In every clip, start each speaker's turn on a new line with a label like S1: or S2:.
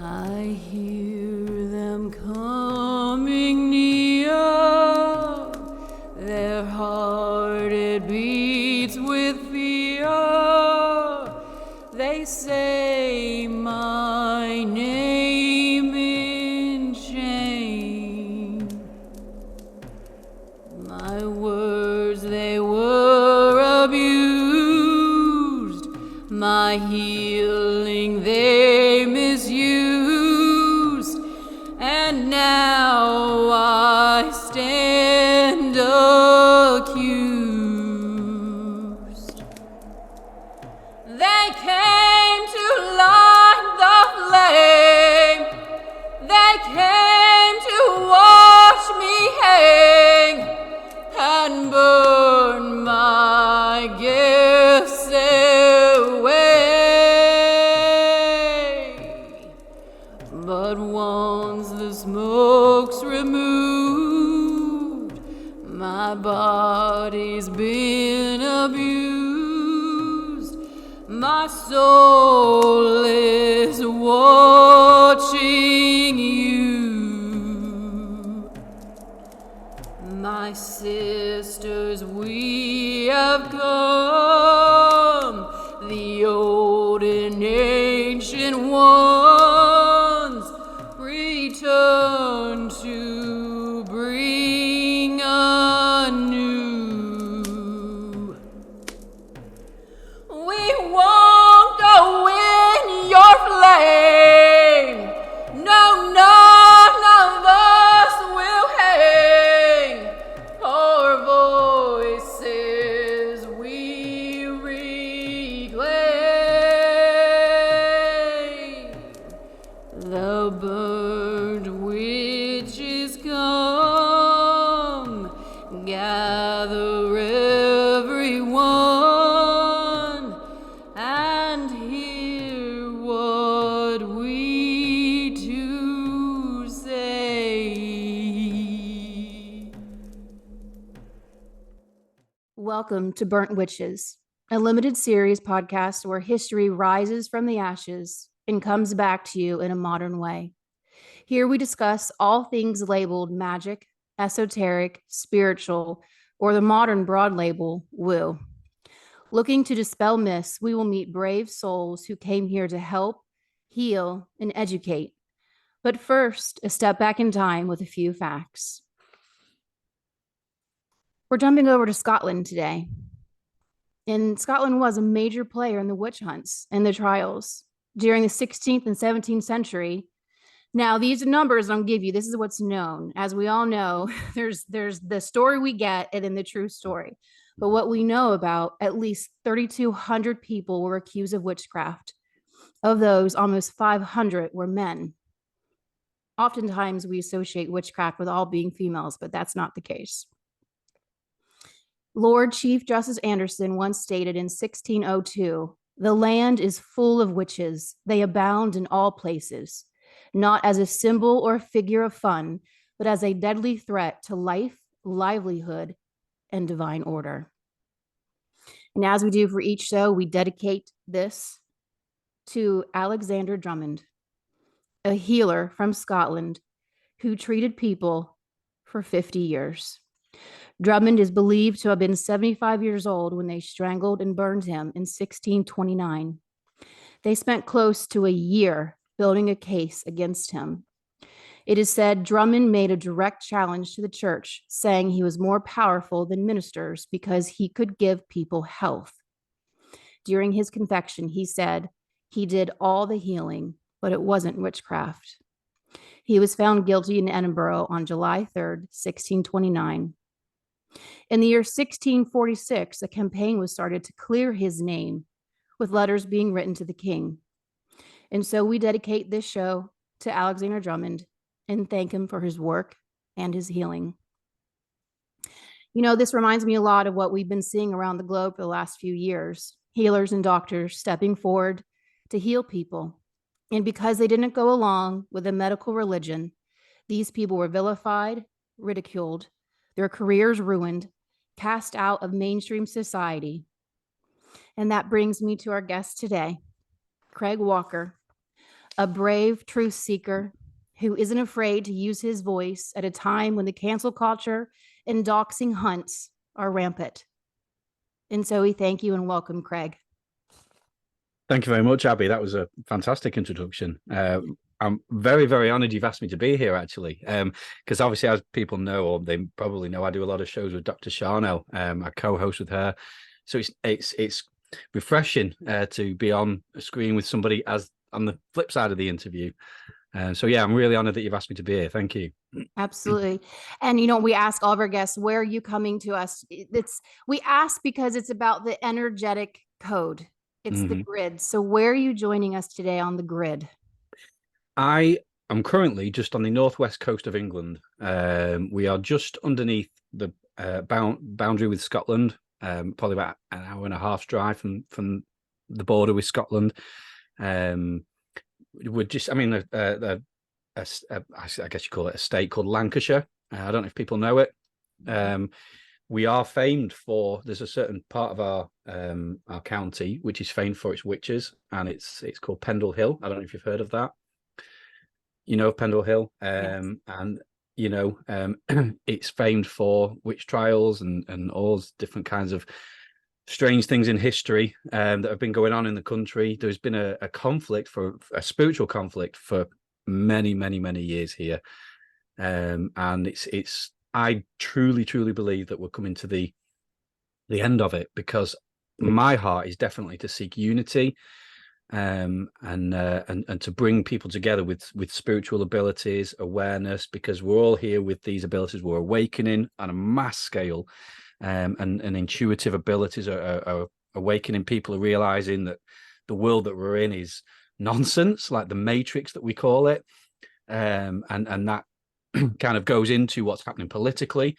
S1: I hear them coming near, their heart it beats with fear. They say my name in shame. My words they were abused, my healing they misused, and now I stand accused. They came to light the flame, they came to watch me hang and burn my gifts away. But once the smoke's removed, my body's been abused, my soul is watching you. My sisters, we have come, the old and ancient ones, return to bring anew. We won't go in your flame, no, none of us will hang. Our voices we reclaim. The burned witches come, gather everyone, and hear what we do say.
S2: Welcome to Burnt Witches, a limited series podcast where history rises from the ashes and comes back to you in a modern way. Here we discuss all things labeled magic, esoteric, spiritual, or the modern broad label, woo. Looking to dispel myths, we will meet brave souls who came here to help, heal, and educate. But first, a step back in time with a few facts. We're jumping over to Scotland today. And Scotland was a major player in the witch hunts and the trials during the 16th and 17th century. Now, these numbers I'll give you, this is what's known. As we all know, there's the story we get and then the true story. But what we know about, at least 3,200 people were accused of witchcraft. Of those, almost 500 were men. Oftentimes, we associate witchcraft with all being females, but that's not the case. Lord Chief Justice Anderson once stated in 1602, "The land is full of witches. They abound in all places, not as a symbol or figure of fun, but as a deadly threat to life, livelihood, and divine order." And as we do for each show, we dedicate this to Alexander Drummond, a healer from Scotland who treated people for 50 years. Drummond is believed to have been 75 years old when they strangled and burned him in 1629. They spent close to a year building a case against him. It is said Drummond made a direct challenge to the church, saying he was more powerful than ministers because he could give people health. During his confession, he said he did all the healing, but it wasn't witchcraft. He was found guilty in Edinburgh on July 3rd, 1629. In the year 1646, a campaign was started to clear his name, with letters being written to the king. And so we dedicate this show to Alexander Drummond and thank him for his work and his healing. You know, this reminds me a lot of what we've been seeing around the globe for the last few years. Healers and doctors stepping forward to heal people. And because they didn't go along with a medical religion, these people were vilified, ridiculed, their careers ruined, cast out of mainstream society. And that brings me to our guest today, Craig Walker, a brave truth seeker who isn't afraid to use his voice at a time when the cancel culture and doxing hunts are rampant. And so we thank you and welcome Craig.
S3: Thank you very much, Abby. That was a fantastic introduction. I'm very, very honored you've asked me to be here, actually, because obviously, as people know, or they probably know, I do a lot of shows with Dr. Charnel. I co-host with her, so it's refreshing to be on a screen with somebody as on the flip side of the interview. So yeah, I'm really honored that you've asked me to be here. Thank you.
S2: Absolutely. And we ask all of our guests, where are you coming to us? We ask because it's about the energetic code. It's the grid. So where are you joining us today on the grid?
S3: I am currently just on the northwest coast of England. We are just underneath the boundary with Scotland, probably about an hour and a half's drive from the border with Scotland. We're just, I mean, I guess you call it a state called Lancashire. I don't know if people know it. We are famed for, there's a certain part of our county which is famed for its witches, and it's called Pendle Hill. I don't know if you've heard of that. You know Pendle Hill,
S2: Yes.
S3: and it's famed for witch trials and all different kinds of strange things in history that have been going on in the country. There's been a conflict, for a spiritual conflict, for many, many, many years here, and it's I truly believe that we're coming to the end of it, because my heart is definitely to seek unity, and to bring people together with spiritual abilities, awareness, because we're all here with these abilities. We're awakening on a mass scale, and intuitive abilities are awakening. People are realizing that the world that we're in is nonsense, like the Matrix that we call it, and that kind of goes into what's happening politically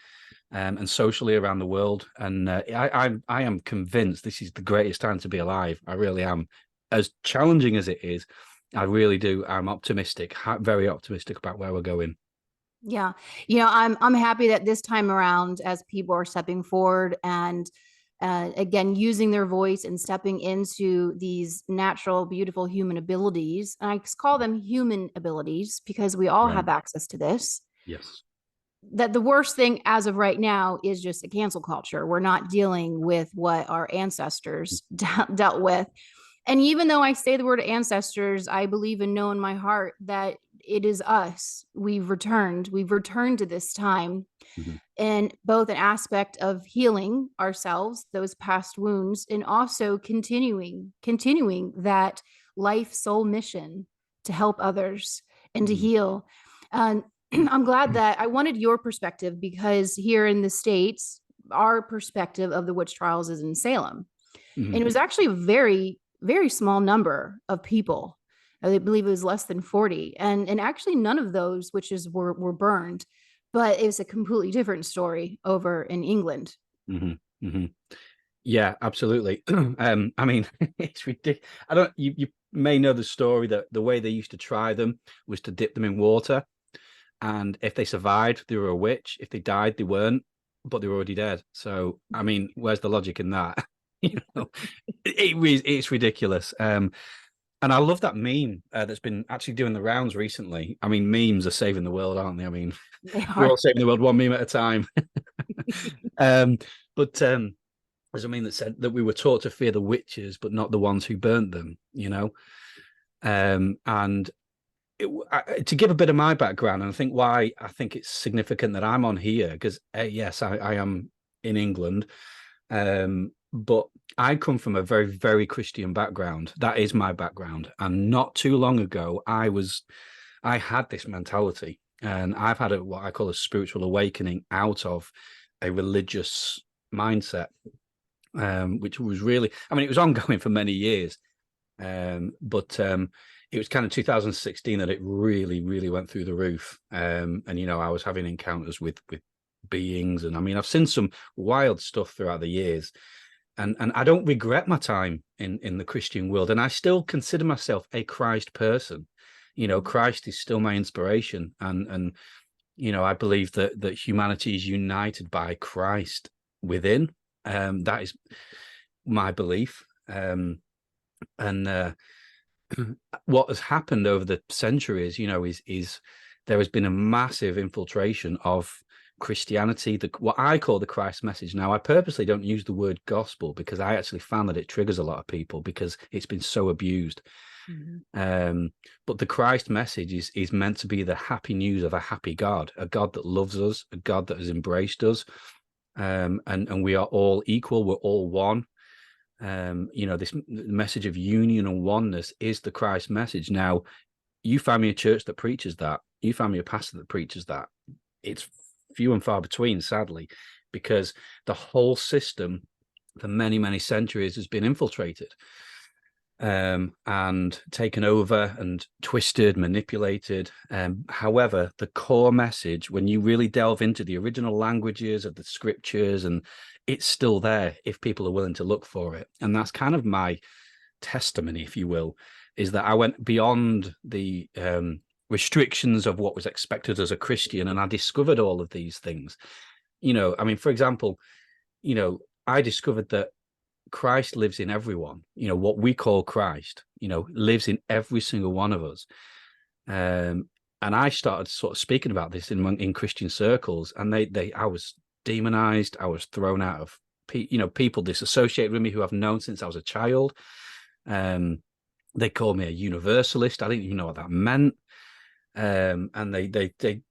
S3: and socially around the world. And I am convinced this is the greatest time to be alive. I really am. As challenging as it is, I really do. I'm optimistic, very optimistic about where we're going.
S2: Yeah. I'm happy that this time around, as people are stepping forward and again, using their voice and stepping into these natural, beautiful human abilities. And I call them human abilities because we all have access to this.
S3: Yes.
S2: That the worst thing as of right now is just a cancel culture. We're not dealing with what our ancestors dealt with. And even though I say the word ancestors, I believe and know in my heart that it is us. We've returned to this time, in both an aspect of healing ourselves, those past wounds, and also continuing that life soul mission to help others and to heal. And I'm glad that I wanted your perspective, because here in the States, our perspective of the witch trials is in Salem. And it was actually a very, very small number of people. I believe it was less than 40. And actually none of those witches were burned, but it was a completely different story over in England.
S3: Yeah, absolutely. I mean, it's ridiculous. You may know the story that the way they used to try them was to dip them in water. And if they survived, they were a witch. If they died, they weren't, but they were already dead. So, I mean, where's the logic in that? It's ridiculous. And I love that meme that's been actually doing the rounds recently. I mean, memes are saving the world, aren't they? I mean, we're all saving the world one meme at a time. But there's a meme that said that we were taught to fear the witches, but not the ones who burnt them, and to give a bit of my background, and I think why I think it's significant that I'm on here, because yes, I am in England, but I come from a very, very Christian background. That is my background. And not too long ago, I had this mentality, and I've had what I call a spiritual awakening out of a religious mindset, which was really, I mean, it was ongoing for many years. But it was kind of 2016 that it really, really went through the roof. And, I was having encounters with beings. And I mean, I've seen some wild stuff throughout the years. And I don't regret my time in the Christian world. And I still consider myself a Christ person. Christ is still my inspiration. And I believe that humanity is united by Christ within. That is my belief. And what has happened over the centuries, is there has been a massive infiltration of Christianity, what I call the Christ message. Now, I purposely don't use the word gospel because I actually found that it triggers a lot of people because it's been so abused. But the Christ message is meant to be the happy news of a happy God, a God that loves us, a God that has embraced us, and we are all equal, we're all one. This message of union and oneness is the Christ message. Now, you find me a church that preaches that. You find me a pastor that preaches that. It's few and far between, sadly, because the whole system for many, many centuries has been infiltrated and taken over and twisted, manipulated. However, the core message, when you really delve into the original languages of the scriptures, and it's still there if people are willing to look for it. And that's kind of my testimony, if you will, is that I went beyond the restrictions of what was expected as a Christian, and I discovered all of these things. For example, I discovered that Christ lives in everyone. What we call Christ, lives in every single one of us. And I started sort of speaking about this in Christian circles, and I was demonized. I was thrown out of, people disassociated with me who I've known since I was a child. They called me a universalist. I didn't even know what that meant. And they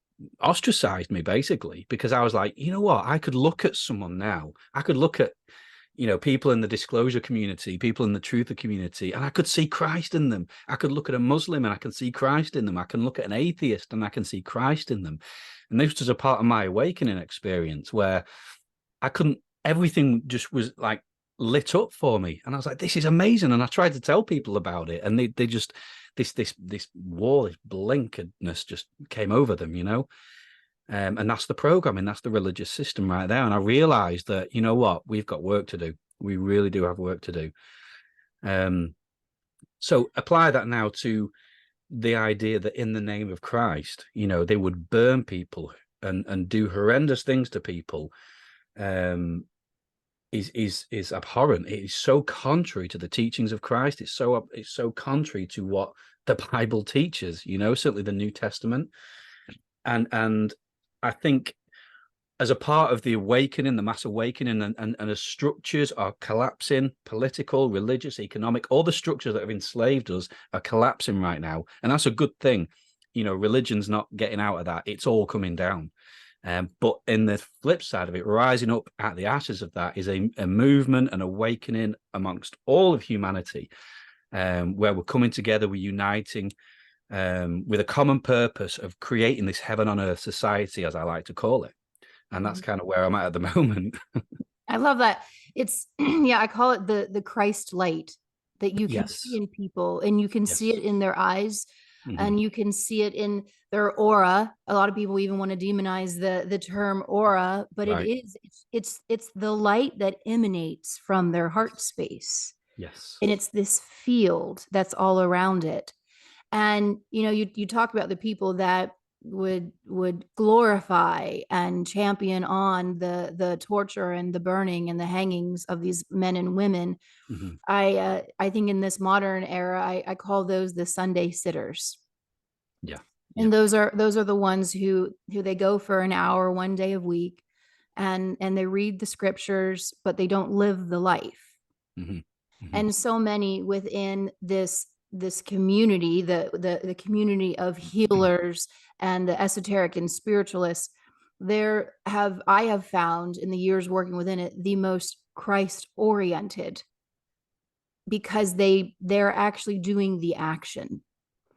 S3: ostracized me basically because I was like, you know what? I could look at someone now. I could look at, people in the disclosure community, people in the truther community, and I could see Christ in them. I could look at a Muslim and I can see Christ in them. I can look at an atheist and I can see Christ in them. And this was a part of my awakening experience where everything just was like lit up for me. And I was like, this is amazing. And I tried to tell people about it. And they just, this wall, this blinkeredness just came over them, and that's the programming, that's the religious system right there. And I realized that, you know what, we've got work to do. We really do have work to do. So apply that now to the idea that in the name of Christ, they would burn people and do horrendous things to people. Is abhorrent. It is so contrary to the teachings of Christ. It's so contrary to what the Bible teaches, certainly the New Testament. And I think as a part of the awakening, the mass awakening, and as structures are collapsing, political, religious, economic, all the structures that have enslaved us are collapsing right now. And that's a good thing. Religion's not getting out of that. It's all coming down. But in the flip side of it, rising up at the ashes of that is a movement, an awakening amongst all of humanity, where we're coming together, we're uniting with a common purpose of creating this heaven on earth society, as I like to call it. And that's kind of where I'm at the moment.
S2: I love that. It's, I call it the Christ light that you can see in people, and you can see it in their eyes. And you can see it in their aura. A lot of people even want to demonize the term aura, but it's the light that emanates from their heart space.
S3: Yes.
S2: And it's this field that's all around it. And, you talk about the people that would glorify and champion on the torture and the burning and the hangings of these men and women. I think in this modern era, I call those the Sunday sitters.
S3: Yeah.
S2: And those are the ones who they go for an hour, one day a week, and they read the scriptures, but they don't live the life. And so many within this community, the community of healers and the esoteric and spiritualists, I have found in the years working within it, the most Christ oriented, because they're actually doing the action.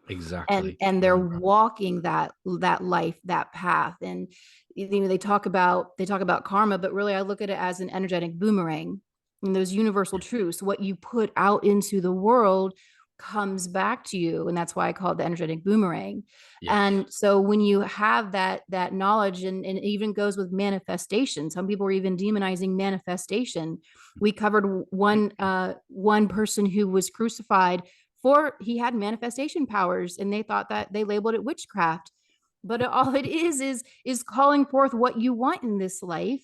S3: Exactly.
S2: And they're walking that life, that path. And they talk about karma, but really I look at it as an energetic boomerang. And those universal truths, what you put out into the world comes back to you. And that's why I call it the energetic boomerang. And so when you have that knowledge, and it even goes with manifestation, some people are even demonizing manifestation. We covered one person who was crucified for, he had manifestation powers, and they thought that, they labeled it witchcraft, but all it is calling forth what you want in this life.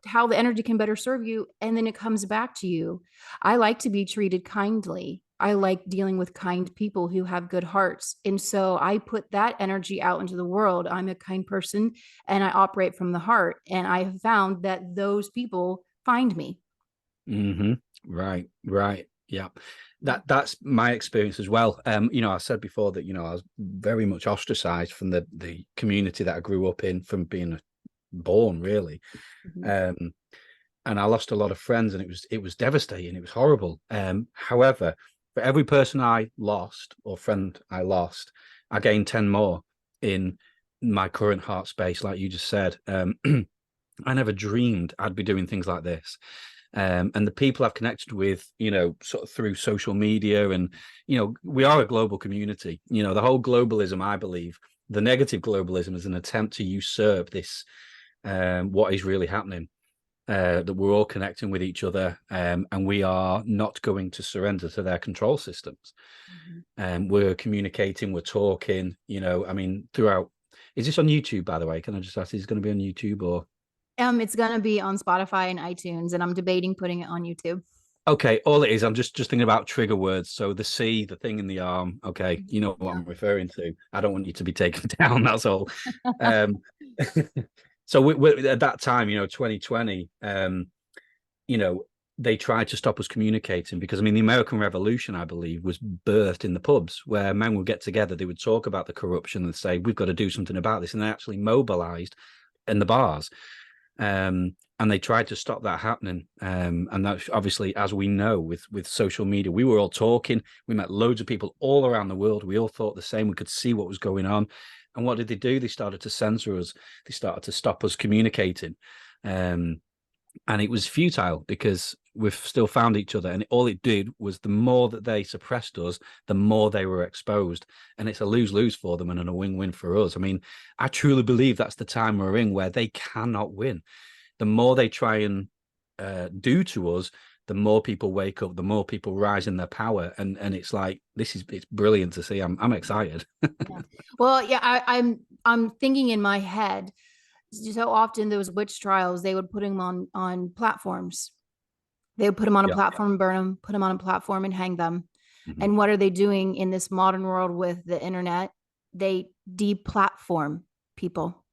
S2: How the energy can better serve you, and then it comes back to you. I like to be treated kindly. I like dealing with kind people who have good hearts. And so I put that energy out into the world. I'm a kind person and I operate from the heart. And I have found that those people find me.
S3: Right, right. Yeah. That's my experience as well. I said before that, I was very much ostracized from the community that I grew up in from being born, really. And I lost a lot of friends, and it was devastating. It was horrible. However, for every person I lost or friend I lost, I gained 10 more in my current heart space, like you just said. I never dreamed I'd be doing things like this. And the people I've connected with, sort of through social media, and, we are a global community. The whole globalism, I believe, the negative globalism is an attempt to usurp this, what is really happening. That we're all connecting with each other, and we are not going to surrender to their control systems. We're communicating, we're talking, throughout. Is this on YouTube, by the way? Can I just ask, is it going to be on YouTube or?
S2: It's going to be on Spotify and iTunes, and I'm debating putting it on YouTube.
S3: Okay, all it is, I'm just thinking about trigger words. So the C, the thing in the arm. Okay, you know what I'm referring to. I don't want you to be taken down. That's all. So we at that time, 2020, they tried to stop us communicating because, the American Revolution, I believe, was birthed in the pubs where men would get together. They would talk about the corruption and say, we've got to do something about this. And they actually mobilized in the bars. And they tried to stop that happening. And that's obviously, as we know, with social media, we were all talking. We met loads of people all around the world. We all thought the same. We could see what was going on. And what did they do? They started to censor us. They started to stop us communicating. And it was futile because we've still found each other. And all it did was, the more that they suppressed us, the more they were exposed. And it's a lose-lose for them and a win-win for us. I truly believe that's the time we're in where they cannot win. The more they try and do to us, the more people wake up, the more people rise in their power. And it's like, it's brilliant to see. I'm excited.
S2: Yeah. Well, yeah, I'm thinking in my head, so often those witch trials, they would put them on platforms. They would put them on a platform and burn them, put them on a platform and hang them. And what are they doing in this modern world with the internet? They deplatform people.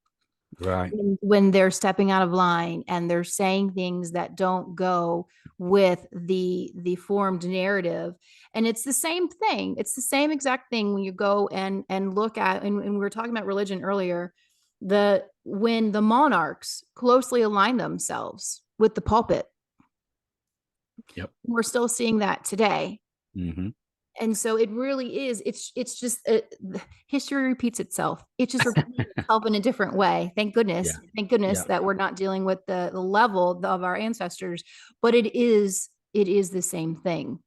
S3: Right.
S2: When they're stepping out of line and they're saying things that don't go with the formed narrative. And it's the same thing. It's the same exact thing when you go and look at, and we were talking about religion earlier, when the monarchs closely align themselves with the pulpit.
S3: Yep.
S2: We're still seeing that today. And so it really is, it's just history repeats itself. It just repeats itself in a different way. Thank goodness. Thank goodness that we're not dealing with the level of our ancestors, but it is the same thing.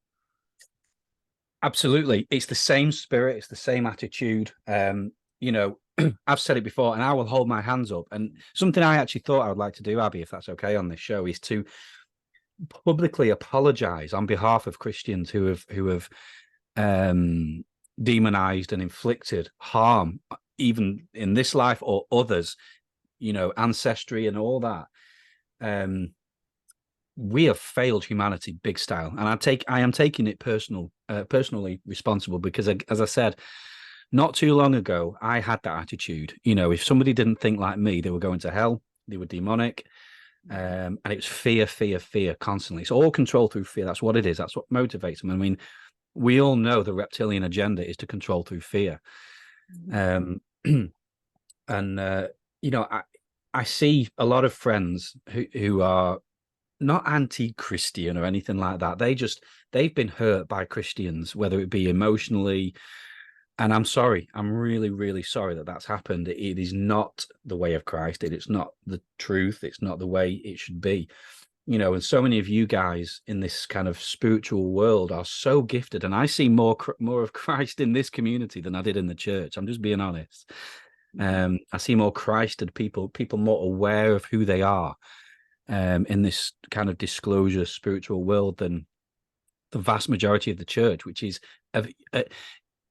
S3: Absolutely. It's the same spirit. It's the same attitude. I've said it before, and I will hold my hands up. And something I actually thought I would like to do, Abby, if that's okay on this show, is to publicly apologize on behalf of Christians who have demonized and inflicted harm, even in this life or others, ancestry and all that. We have failed humanity big style, and I am taking it personally responsible, because, as I said, not too long ago, I had that attitude. If somebody didn't think like me, they were going to hell, they were demonic. And it was fear constantly. It's all control through fear. That's what it is. That's what motivates them. We all know the reptilian agenda is to control through fear. I see a lot of friends who are not anti-Christian or anything like that. They've been hurt by Christians, whether it be emotionally. And I'm sorry. I'm really, really sorry that that's happened. It is not the way of Christ. It's not the truth. It's not the way it should be. And so many of you guys in this kind of spiritual world are so gifted. And I see more of Christ in this community than I did in the church. I'm just being honest. I see more Christed people more aware of who they are in this kind of disclosure spiritual world than the vast majority of the church, which is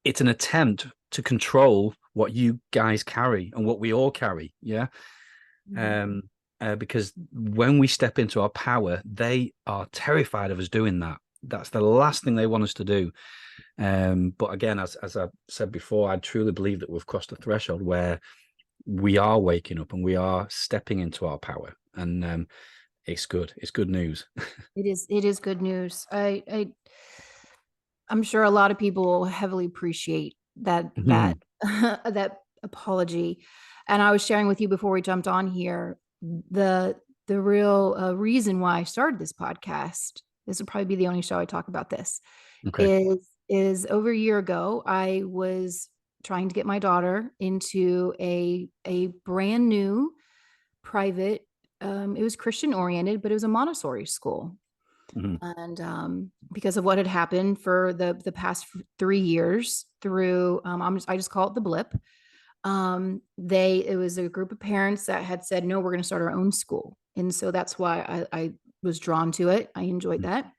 S3: it's an attempt to control what you guys carry and what we all carry. Yeah. Because when we step into our power, they are terrified of us doing that. that's the last thing they want us to do. But again, as I said before, I truly believe that we've crossed a threshold where we are waking up and we are stepping into our power, and it's good. It's good news.
S2: It is good news. I'm sure a lot of people will heavily appreciate that that apology. And I was sharing with you before we jumped on here the real reason why I started this podcast. This would probably be the only show I talk about this.
S3: Okay.
S2: Is over a year ago, I was trying to get my daughter into a brand new private. It was Christian oriented, but it was a Montessori school. And because of what had happened for the past 3 years through, I just call it the Blip. It was a group of parents that had said, no, we're going to start our own school. And so that's why I was drawn to it. I enjoyed that.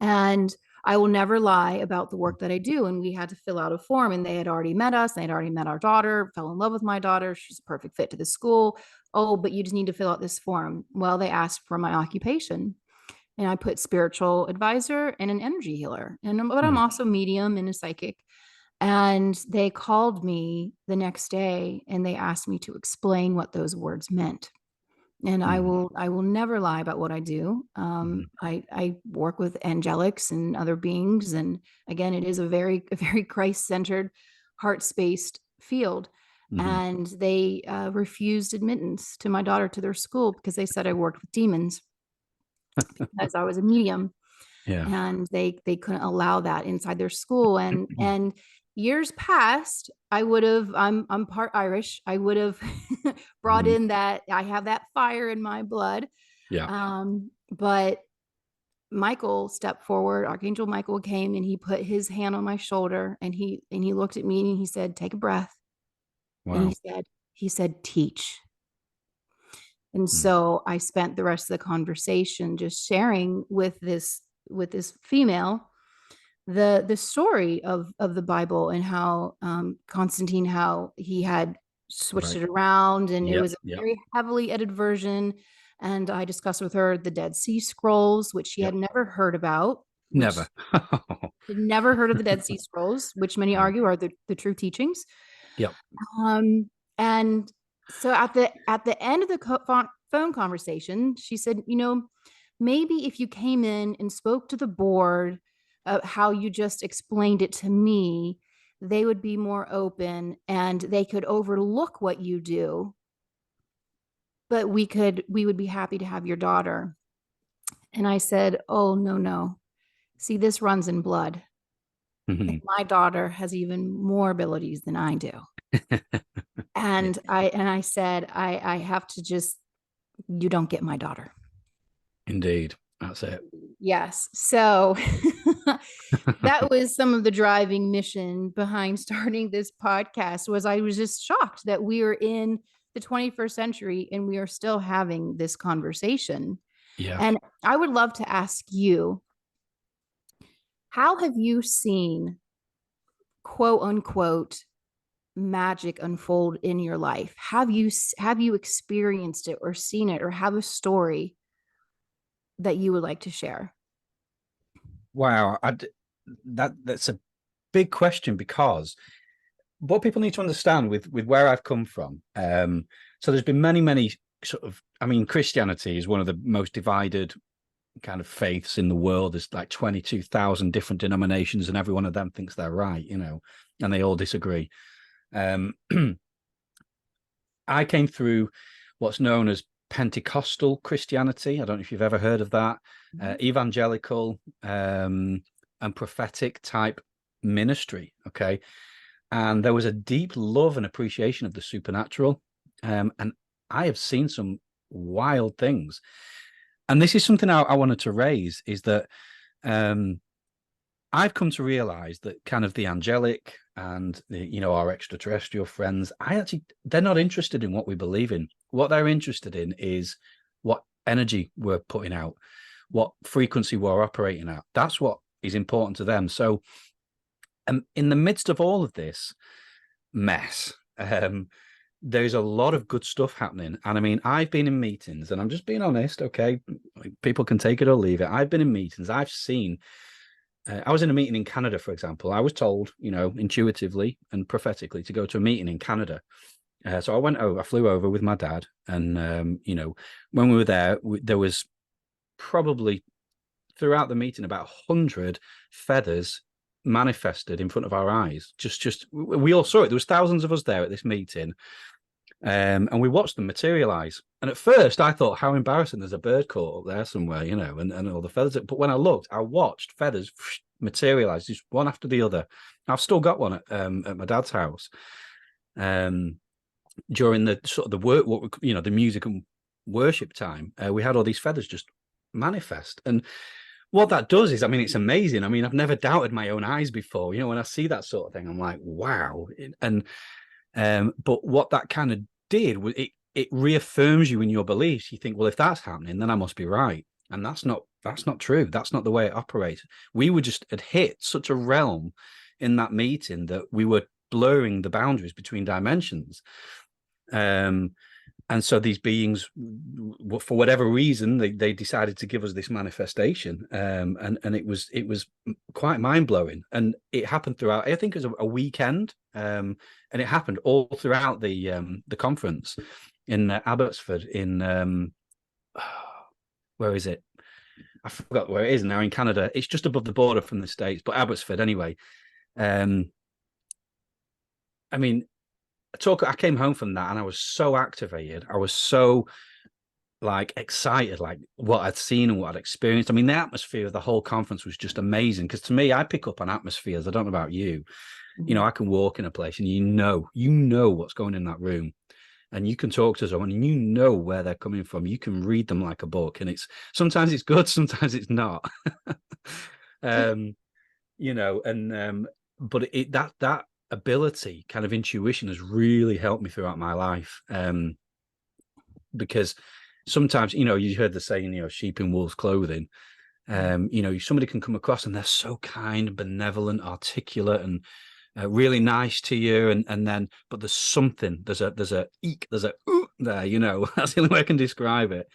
S2: And I will never lie about the work that I do. And we had to fill out a form, and they had already met us. They had already met our daughter, fell in love with my daughter. She's a perfect fit to the school. Oh, but you just need to fill out this form. Well, they asked for my occupation, and I put spiritual advisor and an energy healer. But I'm also medium and a psychic. And they called me the next day and they asked me to explain what those words meant. And I will never lie about what I do. I work with angelics and other beings, and again, it is a very Christ-centered, heart-spaced field. And they refused admittance to my daughter to their school because they said I worked with demons because I was a medium. And they couldn't allow that inside their school. And years past, I would have, I'm part Irish, I would have brought in that I have that fire in my blood. But Michael stepped forward. Archangel Michael came and he put his hand on my shoulder, and he looked at me and he said, take a breath. And he said, teach. And so I spent the rest of the conversation just sharing with this female the story of the Bible, and how Constantine, how he had switched it around, and it was a very heavily edited version. And I discussed with her the Dead Sea Scrolls, which she had never heard about.
S3: Never.
S2: Had never heard of the Dead Sea Scrolls, which many argue are the true teachings. And so at the end of the phone conversation, she said, maybe if you came in and spoke to the board how you just explained it to me, they would be more open and they could overlook what you do, but we would be happy to have your daughter. And I said, oh, no. See, this runs in blood. My daughter has even more abilities than I do. And I said, I have to just, you don't get my daughter.
S3: Indeed. That's it.
S2: Yes. So that was some of the driving mission behind starting this podcast. Was I was just shocked that we are in the 21st century and we are still having this conversation. And I would love to ask you, how have you seen, quote unquote, magic unfold in your life? Have you experienced it or seen it, or have a story that you would like to share?
S3: Wow, that's a big question, because what people need to understand with where I've come from. So there's been many sort of, Christianity is one of the most divided kind of faiths in the world. There's like 22,000 different denominations, and every one of them thinks they're right, and they all disagree. I came through what's known as Pentecostal Christianity. I don't know if you've ever heard of that. Evangelical and prophetic type ministry. Okay. And there was a deep love and appreciation of the supernatural. And I have seen some wild things. And this is something I wanted to raise, is that I've come to realize that kind of the angelic and our extraterrestrial friends, they're not interested in what we believe in. What they're interested in is what energy we're putting out, what frequency we're operating at. That's what is important to them. So in the midst of all of this mess, there's a lot of good stuff happening. And I mean, I've been in meetings, and I'm just being honest, okay? People can take it or leave it. I've been in meetings. I've seen, I was in a meeting in Canada, for example. I was told, intuitively and prophetically to go to a meeting in Canada. So I flew over with my dad. And, when we were there, there was probably throughout the meeting about 100 feathers manifested in front of our eyes. Just we all saw it. There was thousands of us there at this meeting. And we watched them materialize. And at first I thought, how embarrassing, there's a bird caught up there somewhere, and all the feathers. But when I watched feathers materialize, just one after the other. I've still got one at my dad's house. During the sort of the work, the music and worship time, we had all these feathers just manifest. And what that does is, I mean, it's amazing. I mean, I've never doubted my own eyes before. When I see that sort of thing, I'm like, wow. And but what that kind of did was it reaffirms you in your beliefs. You think, well, if that's happening, then I must be right. And that's not true. That's not the way it operates. We had hit such a realm in that meeting that we were blurring the boundaries between dimensions. And so these beings, for whatever reason, they decided to give us this manifestation, and it was quite mind blowing. And it happened throughout. I think it was a weekend, and it happened all throughout the conference in Abbotsford. In where is it? I forgot where it is now. In Canada, it's just above the border from the States, but Abbotsford anyway. I mean, I came home from that and I was so activated. I was so excited, what I'd seen and what I'd experienced. I mean, the atmosphere of the whole conference was just amazing, because to me, I pick up on atmospheres. I don't know about you. I can walk in a place and you know what's going in that room, and you can talk to someone and you know where they're coming from. You can read them like a book, and sometimes it's good, sometimes it's not. But that ability, kind of intuition, has really helped me throughout my life, because sometimes you heard the saying, sheep in wolves clothing. Somebody can come across and they're so kind, benevolent, articulate, and really nice to you, and then but there's something, there's a eek, there's a ooh there, that's the only way I can describe it.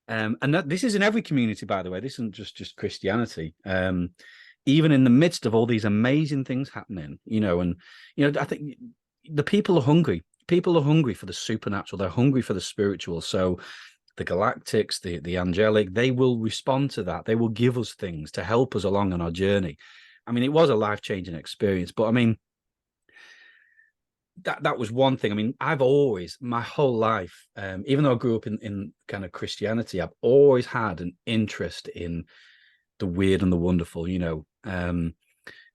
S3: And this is in every community, by the way. This isn't just Christianity. Even in the midst of all these amazing things happening, I think the people are hungry. People are hungry for the supernatural. They're hungry for the spiritual. So the galactics, the angelic, they will respond to that. They will give us things to help us along on our journey. I mean, it was a life-changing experience, but I mean, that was one thing. I mean, I've always, my whole life, even though I grew up in kind of Christianity, I've always had an interest in the weird and the wonderful.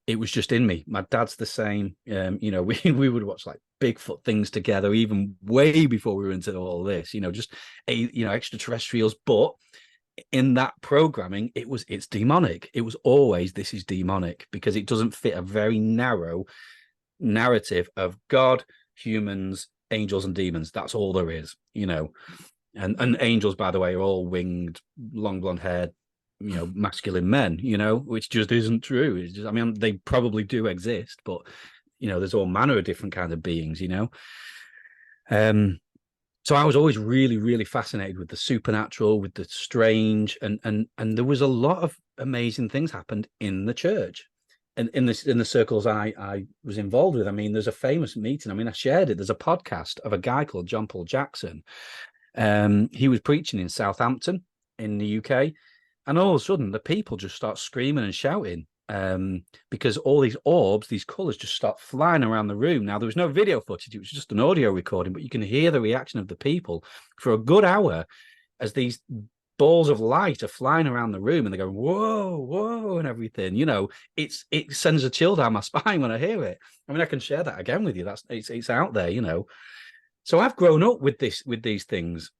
S3: It was just in me. My dad's the same. We would watch Bigfoot things together, even way before we were into all this. Just extraterrestrials. But in that programming, it's demonic. It was always, this is demonic, because it doesn't fit a very narrow narrative of God, humans, angels, and demons. That's all there is. And angels, by the way, are all winged, long blonde haired, masculine men, which just isn't true. It's just, I mean, they probably do exist, but there's all manner of different kinds of beings. So I was always really, really fascinated with the supernatural, with the strange, and there was a lot of amazing things happened in the church, and in the circles I was involved with. I mean, there's a famous meeting. I mean, I shared it. There's a podcast of a guy called John Paul Jackson. He was preaching in Southampton in the UK. And all of a sudden, the people just start screaming and shouting, because all these orbs, these colors, just start flying around the room. Now, there was no video footage. It was just an audio recording, but you can hear the reaction of the people for a good hour as these balls of light are flying around the room, and they're going, whoa, whoa, and everything. It sends a chill down my spine when I hear it. I mean, I can share that again with you. It's out there, So I've grown up with these things.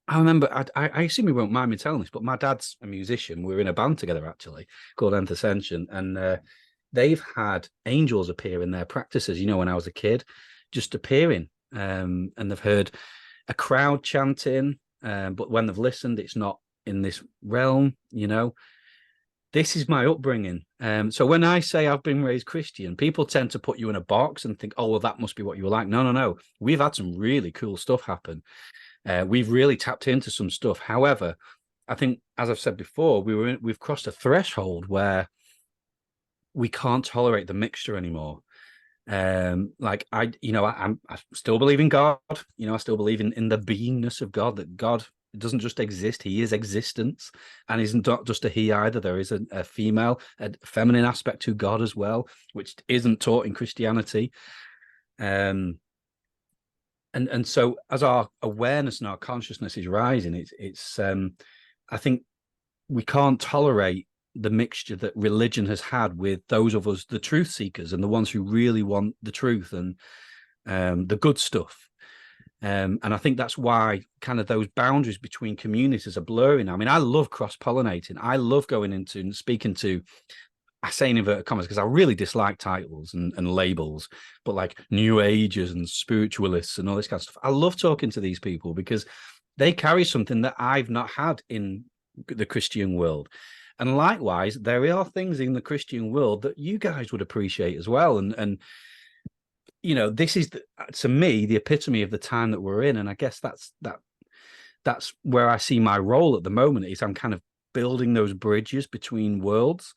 S3: I remember, I assume you won't mind me telling this, but my dad's a musician. We were in a band together, actually, called Nth Ascension. And they've had angels appear in their practices, when I was a kid, just appearing. And they've heard a crowd chanting, but when they've listened, it's not in this realm, this is my upbringing. So when I say I've been raised Christian, people tend to put you in a box and think, oh, well, that must be what you were like. No, no, no. We've had some really cool stuff happen. We've really tapped into some stuff. However, I think, as I've said before, we've crossed a threshold where we can't tolerate the mixture anymore. Like I still believe in God. I still believe in the beingness of God, that God doesn't just exist, he is existence, and he's not just a he either. There is a feminine aspect to God as well, which isn't taught in Christianity. And so as our awareness and our consciousness is rising, it's I think we can't tolerate the mixture that religion has had with those of us, the truth seekers, and the ones who really want the truth and the good stuff. And I think that's why kind of those boundaries between communities are blurring. I mean, I love cross-pollinating. I love going into and speaking to, I say in inverted commas because I really dislike titles and labels, but like New Agers and spiritualists and all this kind of stuff. I love talking to these people because they carry something that I've not had in the Christian world. And likewise, there are things in the Christian world that you guys would appreciate as well. And this is, to me, the epitome of the time that we're in. And I guess that's where I see my role at the moment, is I'm kind of building those bridges between worlds.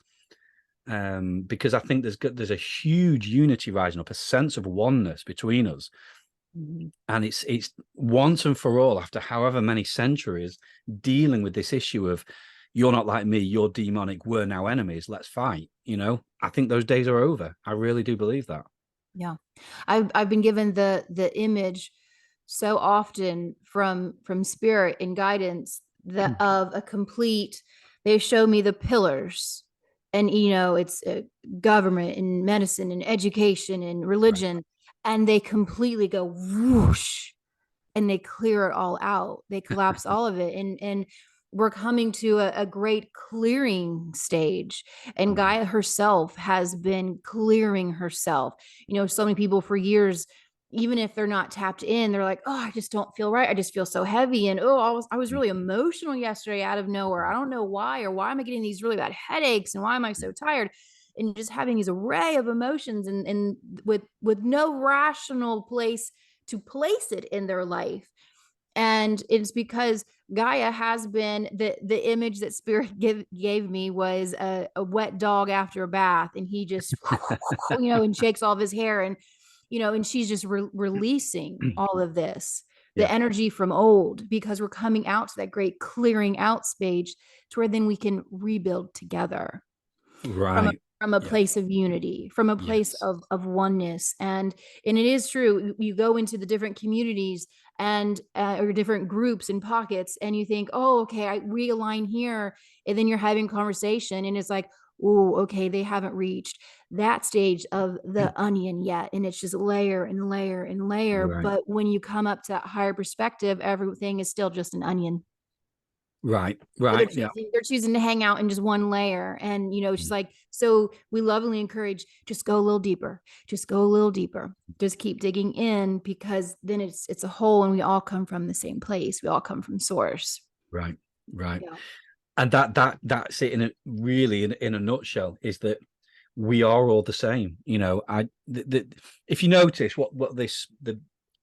S3: Because I think there's a huge unity rising up, a sense of oneness between us. And it's once and for all, after however many centuries, dealing with this issue of, you're not like me, you're demonic, we're now enemies, let's fight. I think those days are over. I really do believe that.
S2: Yeah. I've been given the image so often from spirit and guidance that of a complete, they show me the pillars, and it's government and medicine and education and religion, right. And they completely go whoosh, and they clear it all out. They collapse all of it, and we're coming to a great clearing stage. And Gaia herself has been clearing herself. So many people for years, even if they're not tapped in, they're like, oh, I just don't feel right. I just feel so heavy. And I was really emotional yesterday out of nowhere. I don't know why, or why am I getting these really bad headaches, and why am I so tired? And just having these array of emotions, and with no rational place to place it in their life. And it's because Gaia has been, the image that spirit gave me was a wet dog after a bath, and he just and shakes all of his hair, and and she's just releasing all of this, the energy from old, because we're coming out to that great clearing out stage, to where then we can rebuild together,
S3: right,
S2: from a place of unity, from a place of oneness. And it is true, you go into the different communities and or different groups and pockets, and you think, oh, okay, I realign here, and then you're having conversation, and it's like, oh, okay, they haven't reached that stage of the onion yet, and it's just layer and layer and layer.
S3: Right.
S2: But when you come up to that higher perspective, everything is still just an onion.
S3: Right.
S2: They're choosing to hang out in just one layer. And it's just like, so we lovingly encourage, just go a little deeper, just go a little deeper, just keep digging in, because then it's a whole, and we all come from the same place. We all come from source.
S3: Right. Yeah. And that's it in a nutshell, is that we are all the same. If you notice what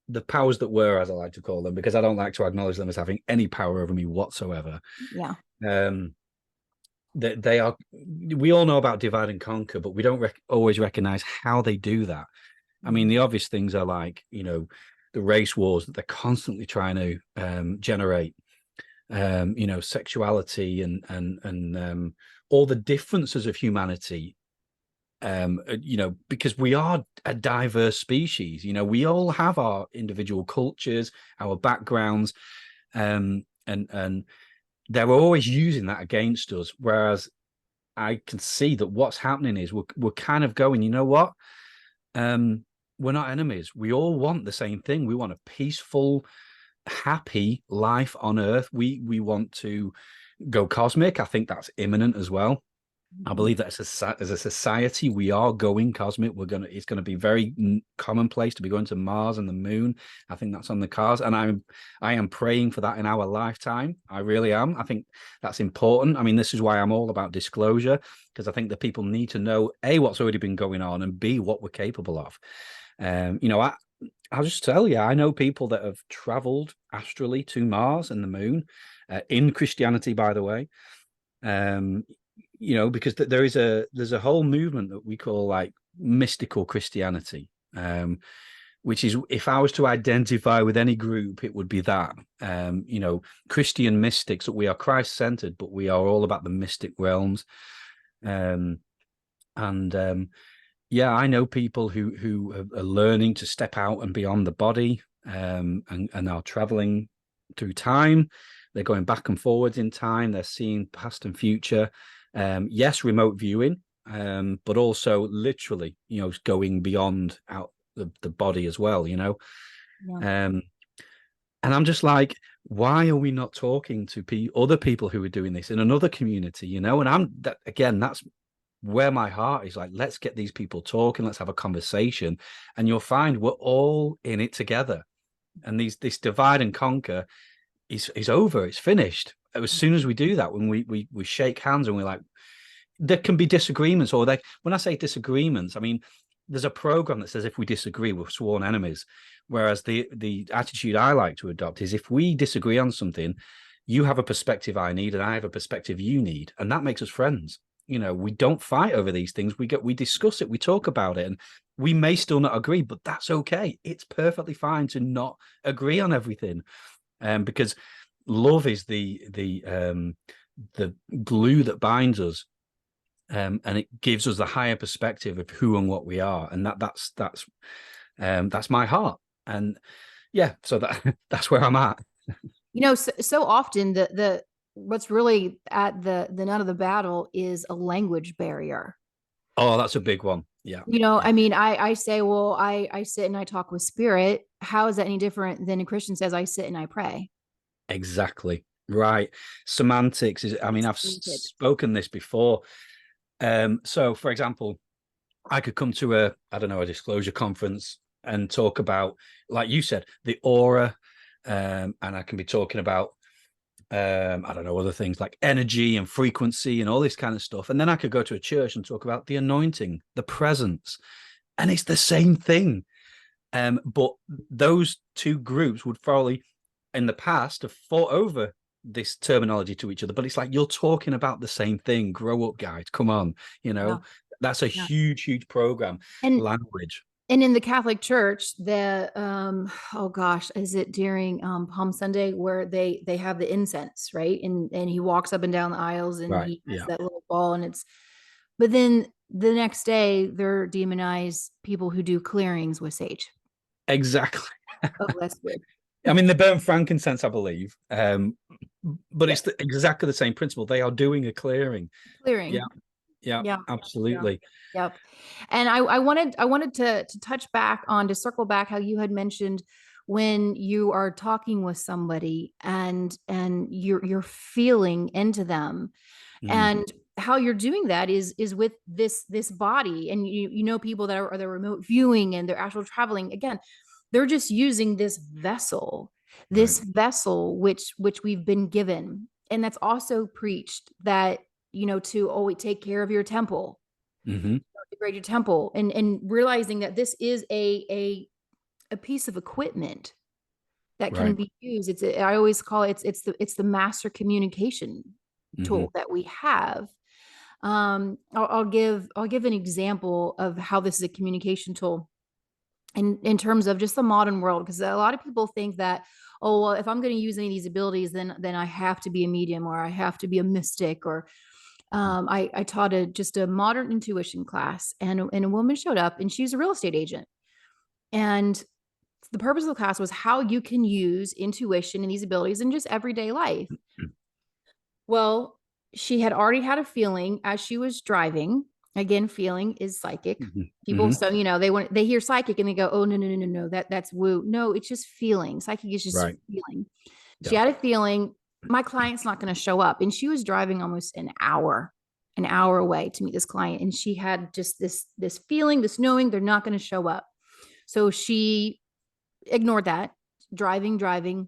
S3: the powers that were, as I like to call them, because I don't like to acknowledge them as having any power over me whatsoever.
S2: Yeah.
S3: They are, we all know about divide and conquer, but we don't always recognize how they do that. I mean, the obvious things are like, the race wars that they're constantly trying to generate, sexuality and all the differences of humanity. Because we are a diverse species, we all have our individual cultures, our backgrounds, and they're always using that against us. Whereas I can see that what's happening is we're kind of going, you know what? We're not enemies. We all want the same thing. We want a peaceful, happy life on Earth. We want to go cosmic. I think that's imminent as well. I believe that as a society, we are going cosmic. It's going to be very commonplace to be going to Mars and the moon. I think that's on the cards, and I am praying for that in our lifetime. I really am. I think that's important. I mean, this is why I'm all about disclosure, because I think that people need to know A, what's already been going on, and B, what we're capable of. I'll just tell you, I know people that have traveled astrally to Mars and the moon, in Christianity, by the way. Because there's a whole movement that we call like mystical Christianity, which is, if I was to identify with any group, it would be that. Christian mystics, that we are Christ-centered, but we are all about the mystic realms. Yeah, I know people who are learning to step out and beyond the body, and are traveling through time. They're going back and forwards in time. They're seeing past and future. Yes, remote viewing, but also literally, going beyond out the body as well, Yeah. And I'm just like, why are we not talking to other people who are doing this in another community, And that's where my heart is like, let's get these people talking, let's have a conversation, and you'll find we're all in it together. And this divide and conquer is over, it's finished. As soon as we do that, when we shake hands and we're like, there can be disagreements, or when I say disagreements, I mean, there's a program that says if we disagree, we're sworn enemies. Whereas the attitude I like to adopt is, if we disagree on something, you have a perspective I need, and I have a perspective you need, and that makes us friends. We don't fight over these things. We discuss it, we talk about it, and we may still not agree, but that's okay. It's perfectly fine to not agree on everything, because love is the glue that binds us, and it gives us the higher perspective of who and what we are, and that's my heart. And yeah, so that's where I'm at.
S2: So often the what's really at the nut of the battle is a language barrier.
S3: Oh, that's a big one. Yeah.
S2: I mean, I say, well, I sit and I talk with spirit. How is that any different than a Christian says, I sit and I pray?
S3: Exactly. Right. Semantics is, I mean, I've spoken this before. So for example, I could come to a disclosure conference and talk about, like you said, the aura, and I can be talking about, other things like energy and frequency and all this kind of stuff. And then I could go to a church and talk about the anointing, the presence, and it's the same thing. But those two groups would probably, in the past, have fought over this terminology to each other. But it's like, you're talking about the same thing. Grow up, guys. Come on. That's a huge program. And language.
S2: And in the Catholic Church, is it during Palm Sunday where they have the incense, right? And he walks up and down the aisles, and he has that little ball, but then the next day they're demonize people who do clearings with sage.
S3: Exactly.
S2: Oh, that's good.
S3: I mean, they burn frankincense, I believe, but it's exactly the same principle. They are doing a clearing. Yeah, absolutely.
S2: Yep. And I wanted to touch back on, to circle back, how you had mentioned when you are talking with somebody and you're feeling into them, and how you're doing that is with this body. And people that are the remote viewing and they're astral traveling. Again, they're just using this vessel, which we've been given. And that's also preached that, to always take care of your temple, degrade your temple, and realizing that this is a piece of equipment that can be used. I always call it, it's the master communication tool that we have. I'll give an example of how this is a communication tool in terms of just the modern world, because a lot of people think that, oh, well, if I'm going to use any of these abilities, then I have to be a medium, or I have to be a mystic, or I taught just a modern intuition class, and a woman showed up, and she's a real estate agent. And the purpose of the class was how you can use intuition and these abilities in just everyday life. Well, she had already had a feeling as she was driving. Again, feeling is psychic. People, so they hear psychic and they go, oh, no, that's woo. No, it's just feeling. Psychic is just feeling. She had a feeling, my client's not going to show up. And she was driving almost an hour. an hour away to meet this client. And she had just this feeling, this knowing they're not going to show up. So she ignored that, driving.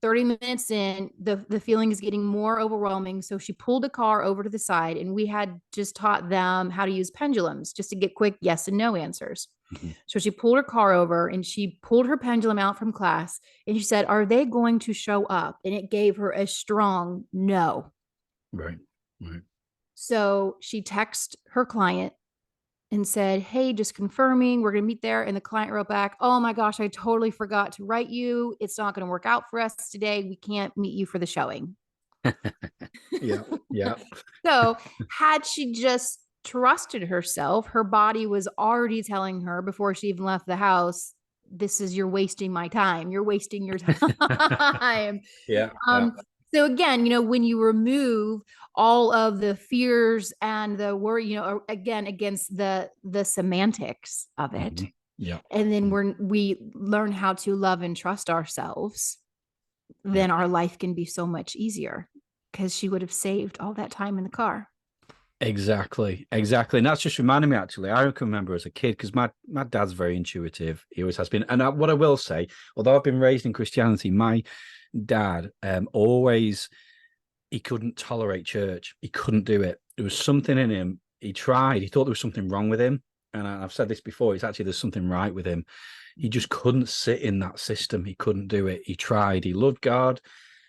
S2: 30 minutes in, the feeling is getting more overwhelming. So she pulled a car over to the side, and we had just taught them how to use pendulums just to get quick yes and no answers. So she pulled her car over and she pulled her pendulum out from class, and she said, "Are they going to show up?" And it gave her a strong no.
S3: Right.
S2: So she texted her client and said, "Hey, just confirming, we're going to meet there." And the client wrote back, "Oh my gosh, I totally forgot to write you. It's not going to work out for us today. We can't meet you for the showing."
S3: Yeah.
S2: So had she just trusted herself, her body was already telling her before she even left the house, you're wasting my time. You're wasting your time.
S3: Yeah.
S2: So again, when you remove all of the fears and the worry, again, against the semantics of it.
S3: Yeah.
S2: And then we learn how to love and trust ourselves, then our life can be so much easier, because she would have saved all that time in the car.
S3: Exactly. And that's just reminded me, actually, I can remember as a kid, because my dad's very intuitive. He always has been. And what I will say, although I've been raised in Christianity, my dad always, he couldn't tolerate church. He couldn't do it. There was something in him. He tried. He thought there was something wrong with him. And I've said this before, it's actually, there's something right with him. He just couldn't sit in that system. He couldn't do it. He tried. He loved God.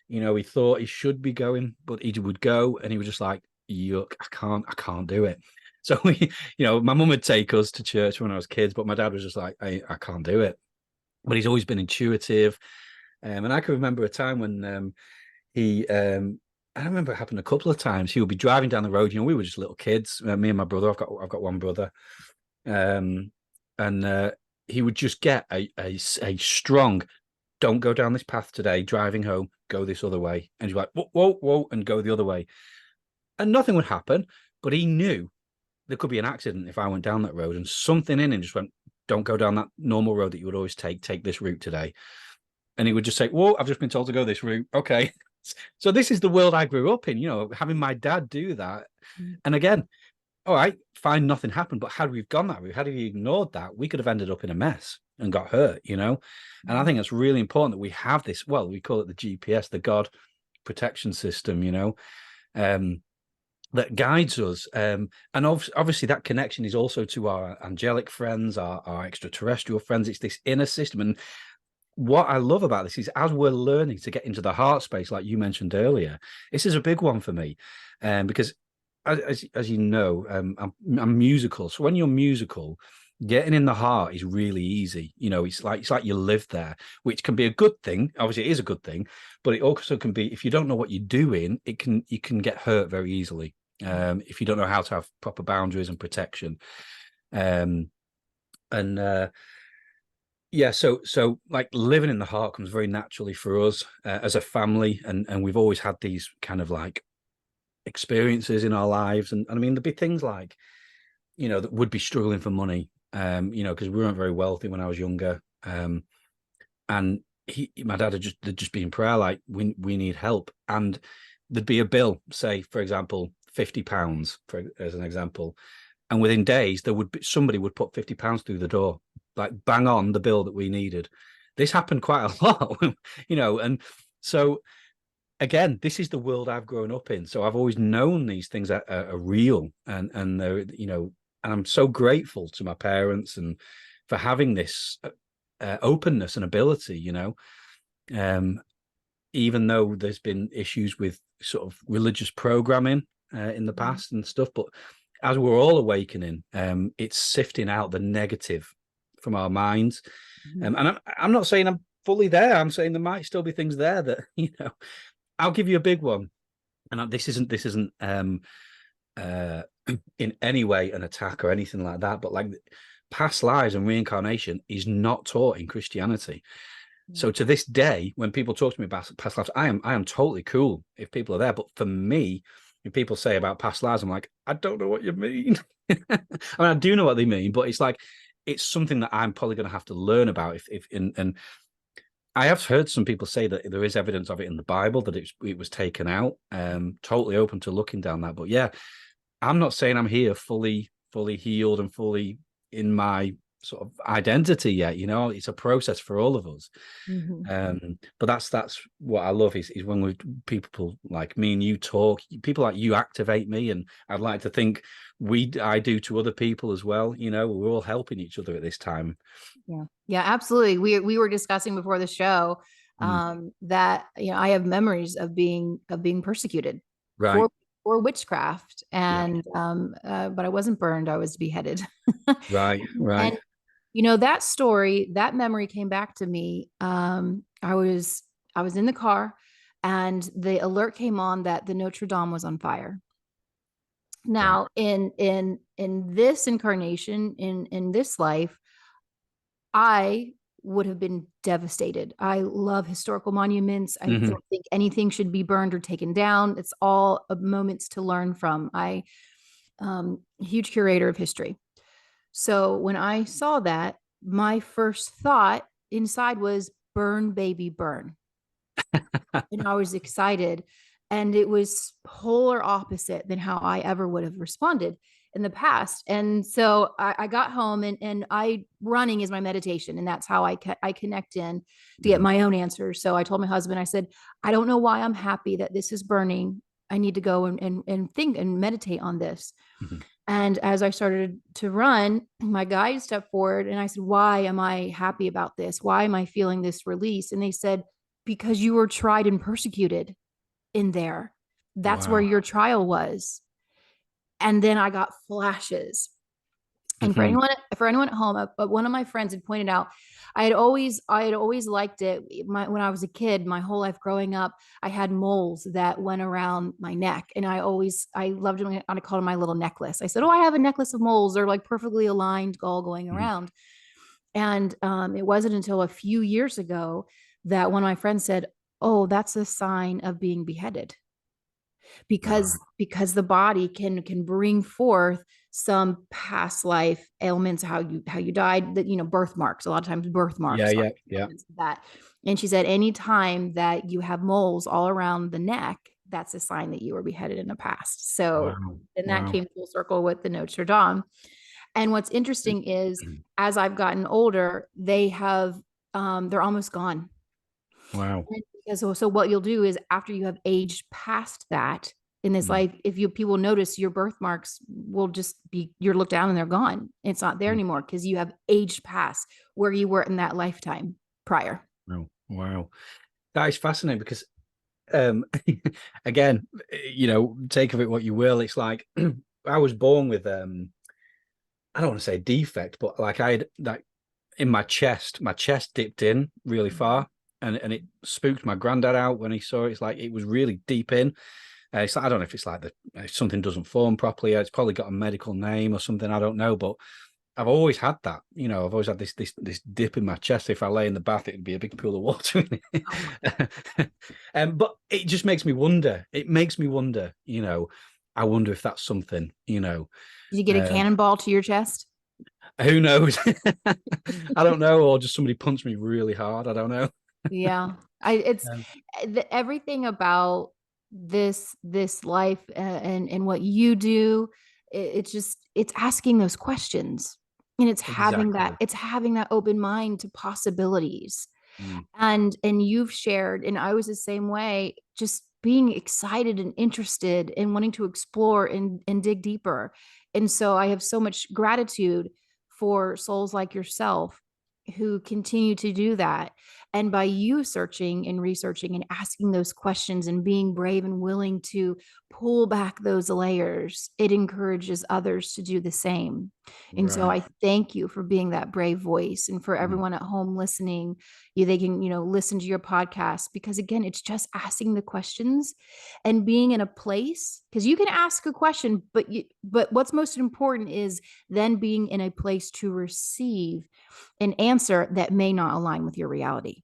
S3: He thought he should be going, but he would go, and he was just like, yuck, I can't do it. So my mum would take us to church when I was kids, but my dad was just like, I can't do it. But he's always been intuitive. And I can remember a time when I remember it happened a couple of times. He would be driving down the road. We were just little kids. Me and my brother. I've got one brother, and he would just get a strong, "Don't go down this path today. Driving home, go this other way." And he's like, "Whoa," and go the other way, and nothing would happen. But he knew there could be an accident if I went down that road, and something in him just went, "Don't go down that normal road that you would always take. Take this route today." And he would just say, "Whoa, I've just been told to go this route. Okay." So this is the world I grew up in, having my dad do that. And again, all right, fine, nothing happened. But had we gone that route, had we ignored that, we could have ended up in a mess and got hurt, And I think it's really important that we have this, well, we call it the GPS, the God protection system, that guides us. And obviously that connection is also to our angelic friends, our extraterrestrial friends. It's this inner system. And what I love about this is, as we're learning to get into the heart space, like you mentioned earlier, this is a big one for me, because as you know, I'm musical. So when you're musical, getting in the heart is really easy. It's like you live there, which can be a good thing. Obviously, it is a good thing, but it also can be, if you don't know what you're doing, you can get hurt very easily. If you don't know how to have proper boundaries and protection, yeah, so like living in the heart comes very naturally for us as a family, and we've always had these kind of like experiences in our lives, and I mean there'd be things like, that would be struggling for money, because we weren't very wealthy when I was younger, and my dad would just be in prayer like, we need help, and there'd be a bill, say for example £50 as an example, and within days somebody would put £50 through the door, like bang on the bill that we needed. This happened quite a lot, and so again, this is the world I've grown up in. So I've always known these things are real, and they're, and I'm so grateful to my parents and for having this openness and ability, even though there's been issues with sort of religious programming in the past and stuff, but as we're all awakening, it's sifting out the negative from our minds. And I'm not saying I'm fully there. I'm saying there might still be things there that, I'll give you a big one. And this isn't in any way an attack or anything like that, but like past lives and reincarnation is not taught in Christianity. So to this day, when people talk to me about past lives, I am totally cool if people are there. But for me, if people say about past lives, I'm like, I don't know what you mean. I mean, I do know what they mean, but it's like, it's something that I'm probably going to have to learn about. And I have heard some people say that there is evidence of it in the Bible, that it was taken out. Totally open to looking down that. But yeah, I'm not saying I'm here fully healed and fully in my sort of identity yet. You know, it's a process for all of us. But that's what I love is when people like me and you talk, people like you activate me, and I'd like to think I do to other people as well. You know, we're all helping each other at this time.
S2: Yeah, absolutely. We were discussing before the show that, you know, I have memories of being persecuted
S3: Right.
S2: for witchcraft, and but I wasn't burned, I was beheaded.
S3: Right.
S2: And you know, that story, that memory came back to me. I was in the car, and the alert came on that the Notre Dame was on fire. Now, in this incarnation, in this life, I would have been devastated. I love historical monuments. I don't think anything should be burned or taken down. It's all moments to learn from. Huge curator of history. So when I saw that, my first thought inside was burn, baby, burn. And I was excited. And it was polar opposite than how I ever would have responded in the past. And so I got home, and running is my meditation. And that's how I connect in to get my own answers. So I told my husband, I said, I don't know why I'm happy that this is burning. I need to go and think and meditate on this. And as I started to run, my guide stepped forward, and I said, why am I happy about this? Why am I feeling this release? And they said, because you were tried and persecuted in there. That's where your trial was. And then I got flashes. And for anyone at home, one of my friends had pointed out, I had always liked it. When I was a kid, my whole life growing up, I had moles that went around my neck, and I loved them. I called them my little necklace. I said, "Oh, I have a necklace of moles. They're like perfectly aligned, all going around." And it wasn't until a few years ago that one of my friends said, "Oh, that's a sign of being beheaded." Because the body can bring forth some past life ailments, how you died, that, you know, birthmarks, a lot of times birthmarks that. And she said, anytime that you have moles all around the neck, that's a sign that you were beheaded in the past. So then that came full circle with the Notre Dame. And what's interesting is, as I've gotten older, they have they're almost gone.
S3: Wow.
S2: And so what you'll do is, after you have aged past that in this life, if people notice, your birthmarks will just be, you're looked down and they're gone. It's not there anymore because you have aged past where you were in that lifetime prior.
S3: Wow. That is fascinating because, again, you know, take of it what you will. It's like I was born with, I don't want to say defect, but like I had that in my chest dipped in really far. And it spooked my granddad out when he saw it. It's like it was really deep in. It's like, I don't know if it's like if something doesn't form properly. It's probably got a medical name or something. I don't know, but I've always had that. You know, I've always had this dip in my chest. If I lay in the bath, it'd be a big pool of water in it. But it just makes me wonder. It makes me wonder. You know, I wonder if that's something. You know,
S2: did you get a cannonball to your chest?
S3: Who knows? I don't know, or just somebody punched me really hard. I don't know.
S2: Yeah, it's everything about this life and what you do. It's asking those questions, and it's having that open mind to possibilities. And you've shared, and I was the same way, just being excited and interested and wanting to explore and dig deeper. And so I have so much gratitude for souls like yourself who continue to do that. And by you searching and researching and asking those questions and being brave and willing to pull back those layers, it encourages others to do the same. And so I thank you for being that brave voice. And for everyone at home listening, they can, listen to your podcast, because again, it's just asking the questions and being in a place, because you can ask a question, but what's most important is then being in a place to receive an answer that may not align with your reality.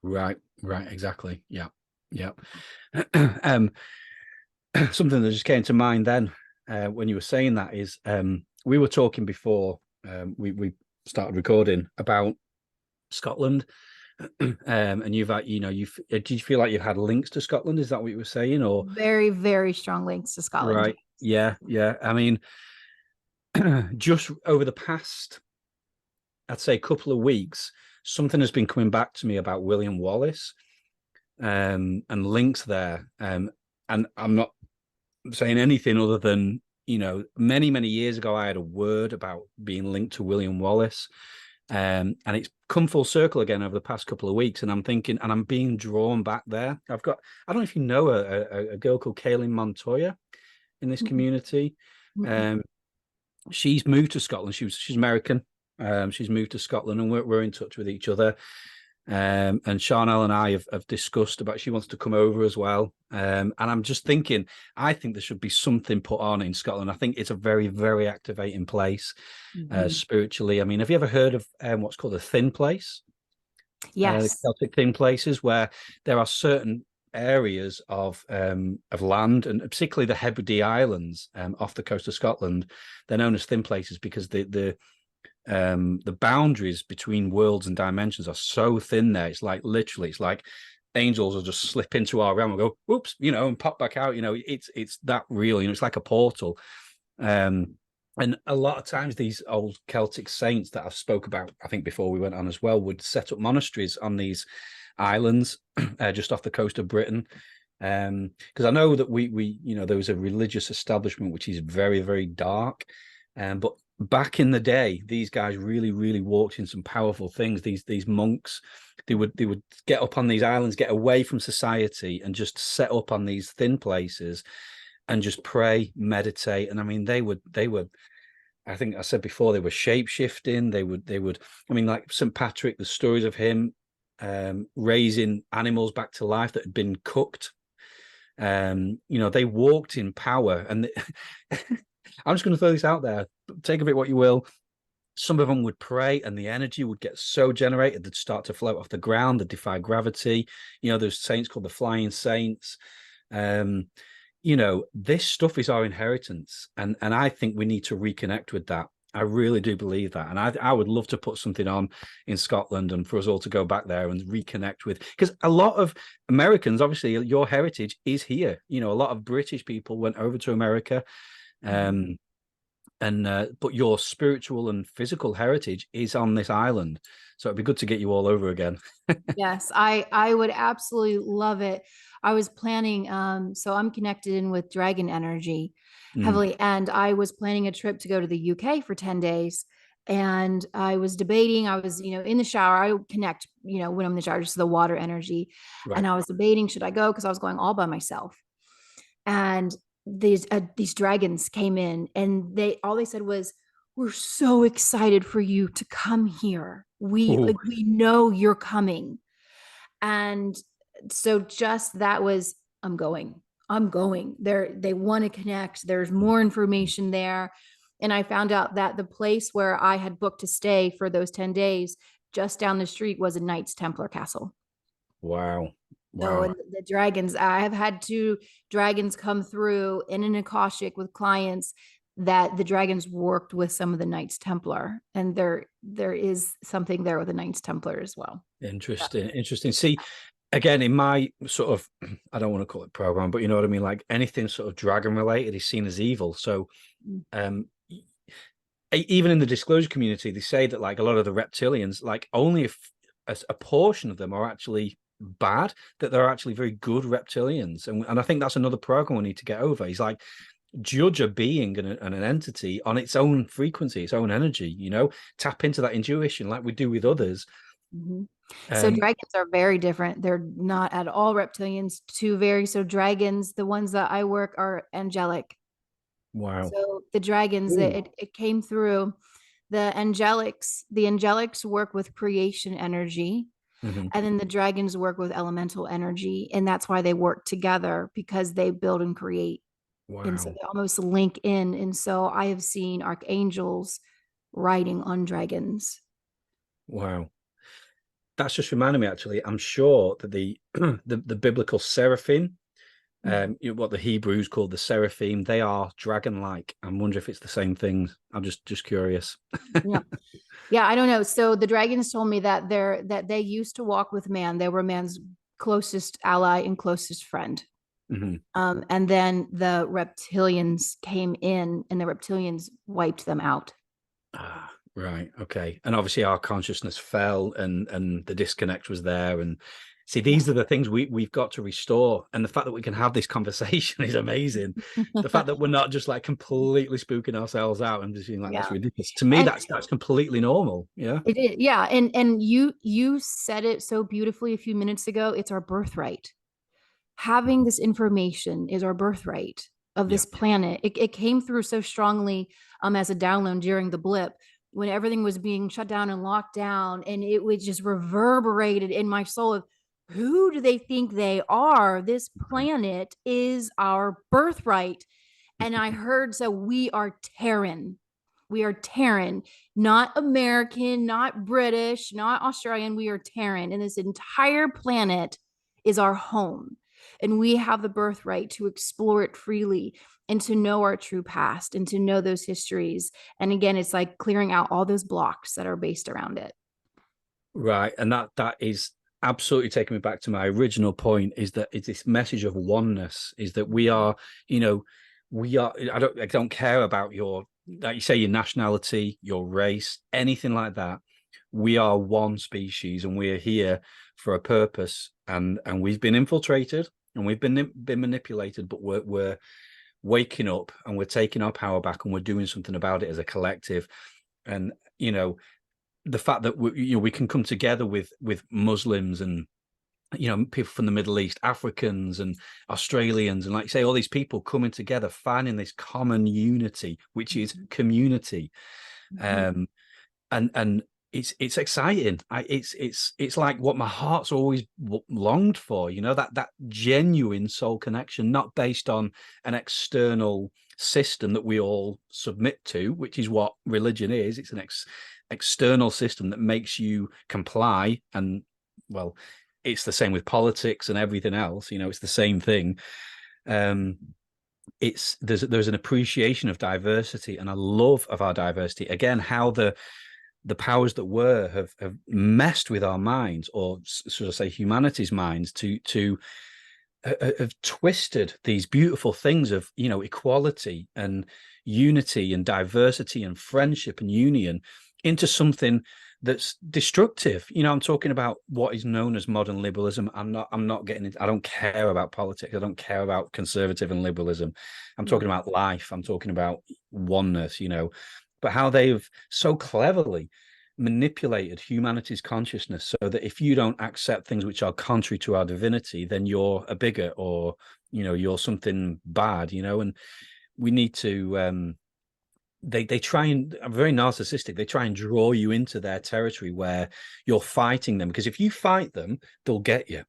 S3: Right, exactly. Yeah. Something that just came to mind then when you were saying that is we were talking before we started recording about Scotland And you've had, you know, did you feel like you've had links to Scotland? Is that what you were saying? Or
S2: Very, very strong links to Scotland.
S3: right? Yeah, yeah. I mean, just over the past, I'd say, couple of weeks, something has been coming back to me about William Wallace, and links there. And I'm not saying anything other than, you know, many, many years ago, I had a word about being linked to William Wallace. And it's come full circle again over the past couple of weeks. And I'm thinking, and I'm being drawn back there. I don't know if you know a girl called Kaylin Montoya in this community. She's moved to Scotland. She's American. She's moved to Scotland, and we're in touch with each other. And Charnel and I have discussed about she wants to come over as well. And I'm just thinking, I think there should be something put on in Scotland. I think it's a very, very activating place spiritually. I mean, have you ever heard of what's called a thin place? The
S2: Yes.
S3: Celtic thin places, where there are certain areas of land, and particularly the Hebrides Islands off the coast of Scotland. They're known as thin places because the boundaries between worlds and dimensions are so thin there. It's like literally, it's like angels will just slip into our realm and go, whoops, you know, and pop back out. You know, it's that real. You know, it's like a portal. And a lot of times these old Celtic saints that I've spoke about, I think before we went on as well, would set up monasteries on these islands just off the coast of Britain. Because I know that we you know, there was a religious establishment which is very, very dark. But back in the day, these guys really, really walked in some powerful things. These monks, they would get up on these islands, get away from society, and just set up on these thin places and just pray, meditate. And I mean, they would, I think I said before, they were shape shifting. They would, I mean, like St. Patrick, the stories of him raising animals back to life that had been cooked. You know, they walked in power. And I'm just going to throw this out there. Take of it what you will. Some of them would pray, and the energy would get so generated they'd start to float off the ground. They'd defy gravity. You know, there's saints called the flying saints. You know, this stuff is our inheritance, and I think we need to reconnect with that. I really do believe that, and I would love to put something on in Scotland and for us all to go back there and reconnect with, because a lot of Americans, obviously, your heritage is here. You know, a lot of British people went over to America, but your spiritual and physical heritage is on this island. So it'd be good to get you all over again.
S2: Yes, I would absolutely love it. I was planning, so I'm connected in with dragon energy heavily, and I was planning a trip to go to the UK for 10 days. And I was debating, I was, you know, in the shower, I connect, you know, when I'm in the shower, just the water energy.
S3: Right.
S2: And I was debating, should I go? Because I was going all by myself. And these dragons came in, and all they said was, "We're so excited for you to come here. We know you're coming." And so just that was, I'm going. They want to connect. There's more information there. And I found out that the place where I had booked to stay for those 10 days, just down the street, was a Knights Templar castle.
S3: Wow.
S2: So, and the dragons, I have had 2 dragons come through in an Akashic with clients that the dragons worked with some of the Knights Templar, and there is something there with the Knights Templar as well.
S3: Interesting. See, again, in my sort of, I don't want to call it program, but you know what I mean? Like anything sort of dragon related is seen as evil. So even in the disclosure community, they say that like a lot of the reptilians, like only if a portion of them are actually bad, that they're actually very good reptilians. And I think that's another program we need to get over. He's like, judge a being and an entity on its own frequency, its own energy, you know, tap into that intuition like we do with others.
S2: So dragons are very different. They're not at all reptilians, so dragons, the ones that I work, are angelic.
S3: Wow.
S2: So the dragons, it came through the angelics work with creation energy. And then the dragons work with elemental energy, and that's why they work together, because they build and create.
S3: Wow.
S2: And so they almost link in. And so I have seen archangels riding on dragons.
S3: Wow. That's just reminded me, actually, I'm sure that the biblical seraphim, you know, what the Hebrews called the seraphim, they are dragon-like. I'm wondering if it's the same thing. I'm just curious.
S2: Yeah. Yeah, I don't know. So the dragons told me that they used to walk with man. They were man's closest ally and closest friend.
S3: Hmm.
S2: And then the reptilians came in, and the reptilians wiped them out.
S3: Ah, right. Okay. And obviously our consciousness fell, and the disconnect was there. And see, these are the things we've got to restore. And the fact that we can have this conversation is amazing. The fact that we're not just like completely spooking ourselves out and just being like, that's
S2: Yeah.
S3: ridiculous. To me,
S2: And
S3: that's completely normal. Yeah.
S2: it is, yeah. And you said it so beautifully a few minutes ago. It's our birthright. Having this information is our birthright of
S3: Yeah.
S2: this planet. It came through so strongly as a download during the blip when everything was being shut down and locked down, and it was just reverberated in my soul of who do they think they are? This planet is our birthright. And I heard, so we are Terran. We are Terran, not American, not British, not Australian. We are Terran. And this entire planet is our home. And we have the birthright to explore it freely and to know our true past and to know those histories. And again, it's like clearing out all those blocks that are based around it.
S3: Right. And that is absolutely taking me back to my original point, is that it's this message of oneness, is that we are, you know, I don't care about your, like you say, your nationality, your race, anything like that. We are one species, and we're here for a purpose, and we've been infiltrated and we've been manipulated, but we're waking up, and we're taking our power back, and we're doing something about it as a collective. And the fact that we can come together with Muslims and people from the Middle East, Africans and Australians, and like you say, all these people coming together, finding this common unity, which is community.
S2: Mhm.
S3: And it's exciting. It's like what my heart's always longed for, that genuine soul connection, not based on an external system that we all submit to, which is what religion is. It's an external system that makes you comply. And well, it's the same with politics and everything else. It's the same thing. There's an appreciation of diversity and a love of our diversity. Again, how the powers that were have messed with our minds, or should I say humanity's minds, to have twisted these beautiful things of equality and unity and diversity and friendship and union into something that's destructive. I'm talking about what is known as modern liberalism. I'm not getting into, I don't care about politics. I don't care about conservative and liberalism. I'm talking about life. I'm talking about oneness, but how they've so cleverly manipulated humanity's consciousness so that if you don't accept things which are contrary to our divinity, then you're a bigot, or you're something bad, and we need to they try and are very narcissistic. They try and draw you into their territory where you're fighting them, because if you fight them, they'll get you.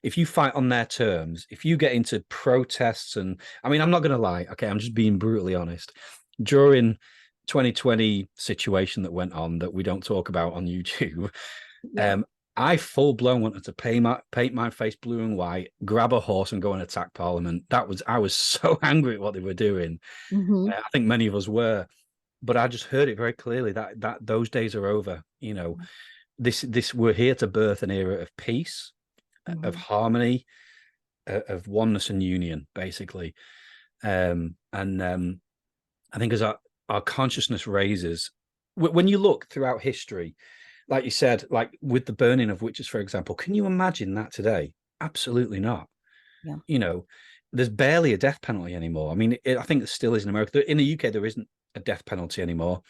S3: If you fight on their terms, if you get into protests, and I mean, I'm not going to lie, okay, I'm just being brutally honest. During 2020 situation that went on that we don't talk about on YouTube,
S2: Yeah.
S3: I full blown wanted to paint my face blue and white, grab a horse, and go and attack Parliament. I was so angry at what they were doing.
S2: Mm-hmm.
S3: I think many of us were, but I just heard it very clearly that those days are over. This we're here to birth an era of peace, of harmony, of oneness and union, basically. And I think as our consciousness raises, when you look throughout history, like you said, like with the burning of witches, for example, can you imagine that today? Absolutely not.
S2: Yeah.
S3: There's barely a death penalty anymore. I mean, I think it still is in America. In the UK, there isn't a death penalty anymore.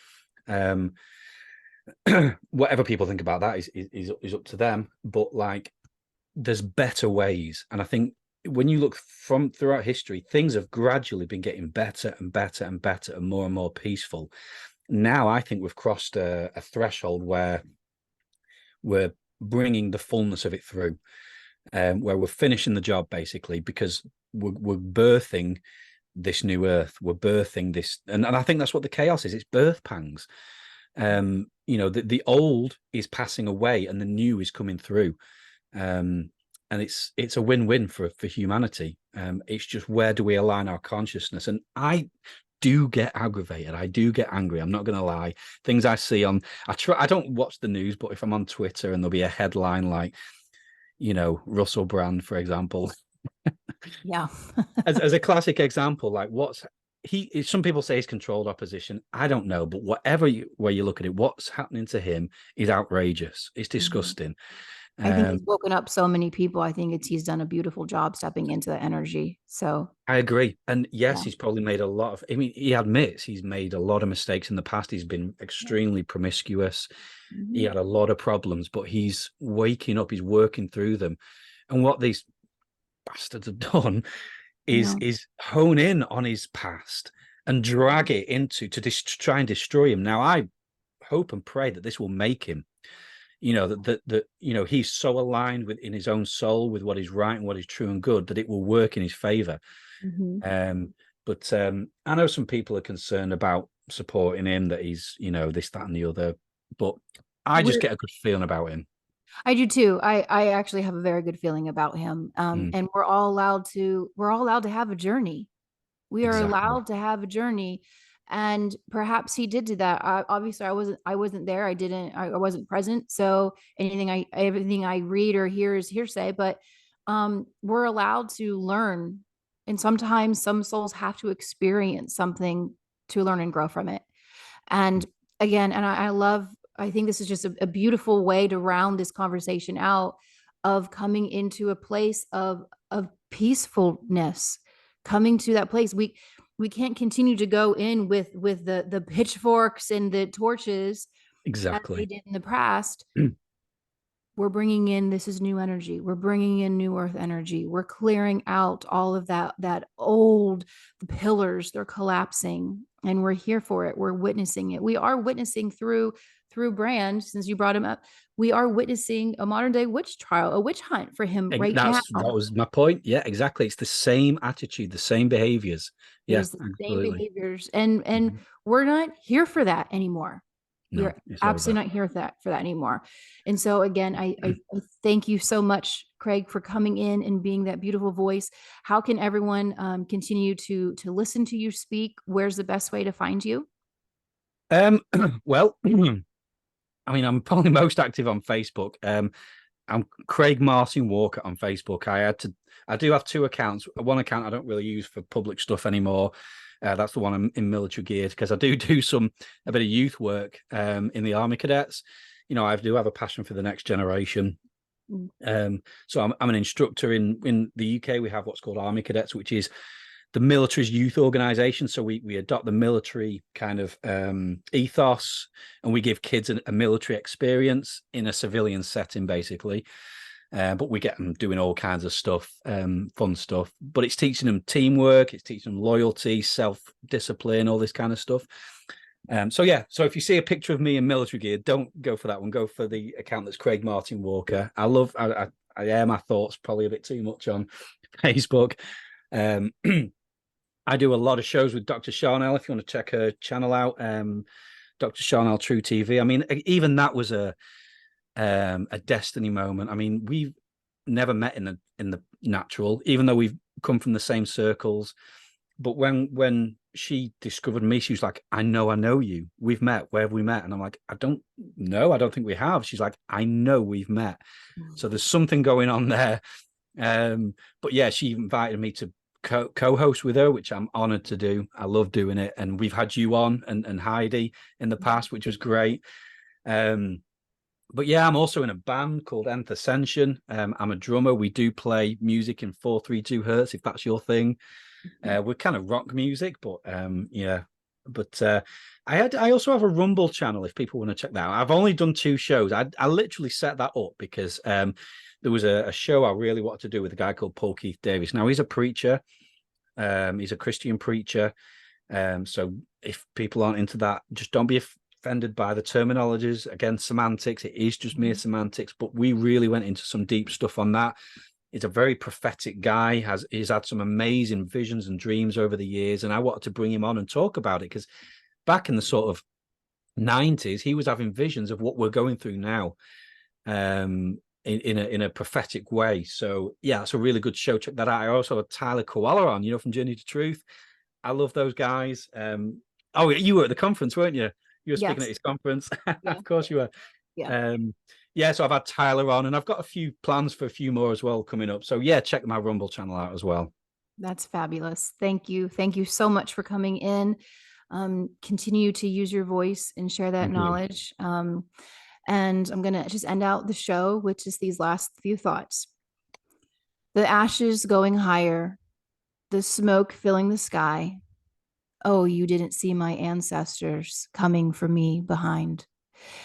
S3: Whatever people think about that is up to them. But like, there's better ways, and I think when you look from throughout history, things have gradually been getting better and better and better and more peaceful. Now, I think we've crossed a threshold where we're bringing the fullness of it through, where we're finishing the job, basically, because we're birthing this new earth. We're birthing this, and I think that's what the chaos is. It's birth pangs. The old is passing away and the new is coming through. And it's a win-win for humanity. It's just, where do we align our consciousness? And I do get aggravated. I do get angry. I'm not going to lie. Things I see on, I don't watch the news, but if I'm on Twitter and there'll be a headline like, you know, Russell Brand, for example,
S2: Yeah.
S3: as a classic example, like some people say he's controlled opposition. I don't know, but where you look at it, what's happening to him is outrageous. It's disgusting.
S2: I think he's woken up so many people. I think he's done a beautiful job stepping into the energy. So
S3: I agree. And yes,
S2: yeah.
S3: he's probably made a lot of, I mean, he admits he's made a lot of mistakes in the past. He's been extremely promiscuous. He had a lot of problems, but he's waking up, he's working through them. And what these bastards have done is hone in on his past and drag it into to try and destroy him. Now, I hope and pray that this will make him, you know, that you know, he's so aligned with in his own soul with what is right and what is true and good that it will work in his favor. But I know some people are concerned about supporting him, that he's, you know, this, that, and the other. But I just get a good feeling about him.
S2: I do too. I actually have a very good feeling about him. And we're all allowed to have a journey. We are allowed to have a journey. And perhaps he did do that. Obviously I wasn't there. I wasn't present. So everything I read or hear is hearsay, but we're allowed to learn. And sometimes some souls have to experience something to learn and grow from it. And again, and I think this is just a beautiful way to round this conversation out of coming into a place of peacefulness, coming to that place. We can't continue to go in with the pitchforks and the torches as they did in the past. We're bringing in, this is new energy. We're bringing in new earth energy. We're clearing out all of that old pillars. They're collapsing, and we're here for it. We're witnessing it. We are witnessing through Brand, since you brought him up. We are witnessing a modern day witch trial, a witch hunt for him right now.
S3: That was my point. Yeah, exactly. It's the same attitude, the same behaviors. Yeah,
S2: same behaviors. And we're not here for that anymore. We're absolutely not here for that anymore. And so again, I thank you so much, Craig, for coming in and being that beautiful voice. How can everyone continue to listen to you speak? Where's the best way to find you?
S3: Well, I mean, I'm probably most active on Facebook. I'm Craig Martin Walker on Facebook. I do have two accounts. One account I don't really use for public stuff anymore. That's the one I'm in military gear, because I do a bit of youth work in the Army Cadets. You know, I do have a passion for the next generation. So I'm an instructor in the UK. We have what's called Army Cadets, which is the military's youth organization. So we adopt the military kind of ethos, and we give kids a military experience in a civilian setting, basically. But we get them doing all kinds of stuff, fun stuff. But it's teaching them teamwork, it's teaching them loyalty, self-discipline, all this kind of stuff. So if you see a picture of me in military gear, don't go for that one. Go for the account that's Craig Martin Walker. I air my thoughts probably a bit too much on Facebook. I do a lot of shows with Dr. Charnel, if you want to check her channel out. Dr. Charnel True TV. I mean, even that was a destiny moment. I mean, we've never met in the natural, even though we've come from the same circles. But when she discovered me, she was like, I know you. We've met. Where have we met? And I'm like, I don't know. I don't think we have. She's like, I know we've met. So there's something going on there. But yeah, she invited me to co-host with her, which I'm honored to do. I love doing it. And we've had you on and Heidi in the past, which was great. But yeah, I'm also in a band called Nth Ascension. I'm a drummer. We do play music in 432 hertz, if that's your thing. We're kind of rock music, but yeah. But I also have a Rumble channel if people want to check that out. I've only done 2 shows. I literally set that up because there was a show I really wanted to do with a guy called Paul Davis. Now, he's a preacher. He's a Christian preacher. So if people aren't into that, just don't be offended by the terminologies. Again, semantics. It is just mere semantics. But we really went into some deep stuff on that. He's a very prophetic guy. He's had some amazing visions and dreams over the years. And I wanted to bring him on and talk about it, because back in the sort of 90s, he was having visions of what we're going through now. In a prophetic way. So yeah, it's a really good show. Check that out. I also had Tyler Koala on, from Journey to Truth. I love those guys. Oh, you were at the conference, weren't you? You were speaking
S2: Yes.
S3: at his conference.
S2: Yeah.
S3: Of course you were.
S2: Yeah.
S3: Yeah, so I've had Tyler on, and I've got a few plans for a few more as well coming up. So yeah, check my Rumble channel out as well.
S2: That's fabulous. Thank you. Thank you so much for coming in. Continue to use your voice and share that
S3: Thank you.
S2: knowledge. And I'm going to just end out the show with just these last few thoughts. The ashes going higher, the smoke filling the sky. Oh, you didn't see my ancestors coming for me behind.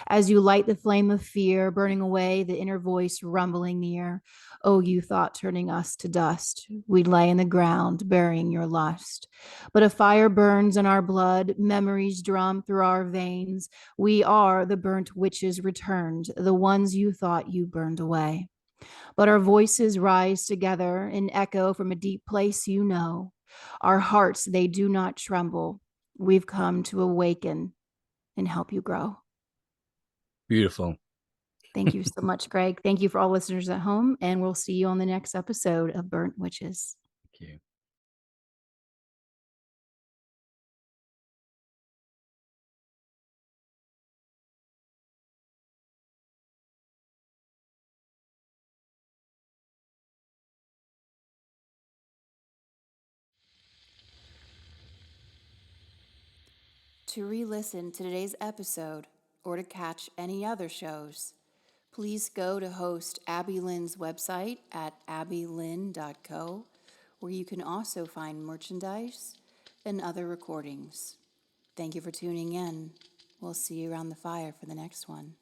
S2: As you light the flame of fear, burning away the inner voice rumbling near. Oh, you thought turning us to dust, we'd lay in the ground, burying your lust. But a fire burns in our blood, memories drum through our veins. We are the burnt witches returned, the ones you thought you burned away. But our voices rise together in echo from a deep place you know. Our hearts, they do not tremble. We've come to awaken and help you grow.
S3: Beautiful.
S2: Thank you so much, Greg. Thank you for all listeners at home, and we'll see you on the next episode of Burnt Witches.
S3: Thank you.
S2: To re-listen to today's episode or to catch any other shows, please go to host Abby Lynn's website at abbylynn.co, where you can also find merchandise and other recordings. Thank you for tuning in. We'll see you around the fire for the next one.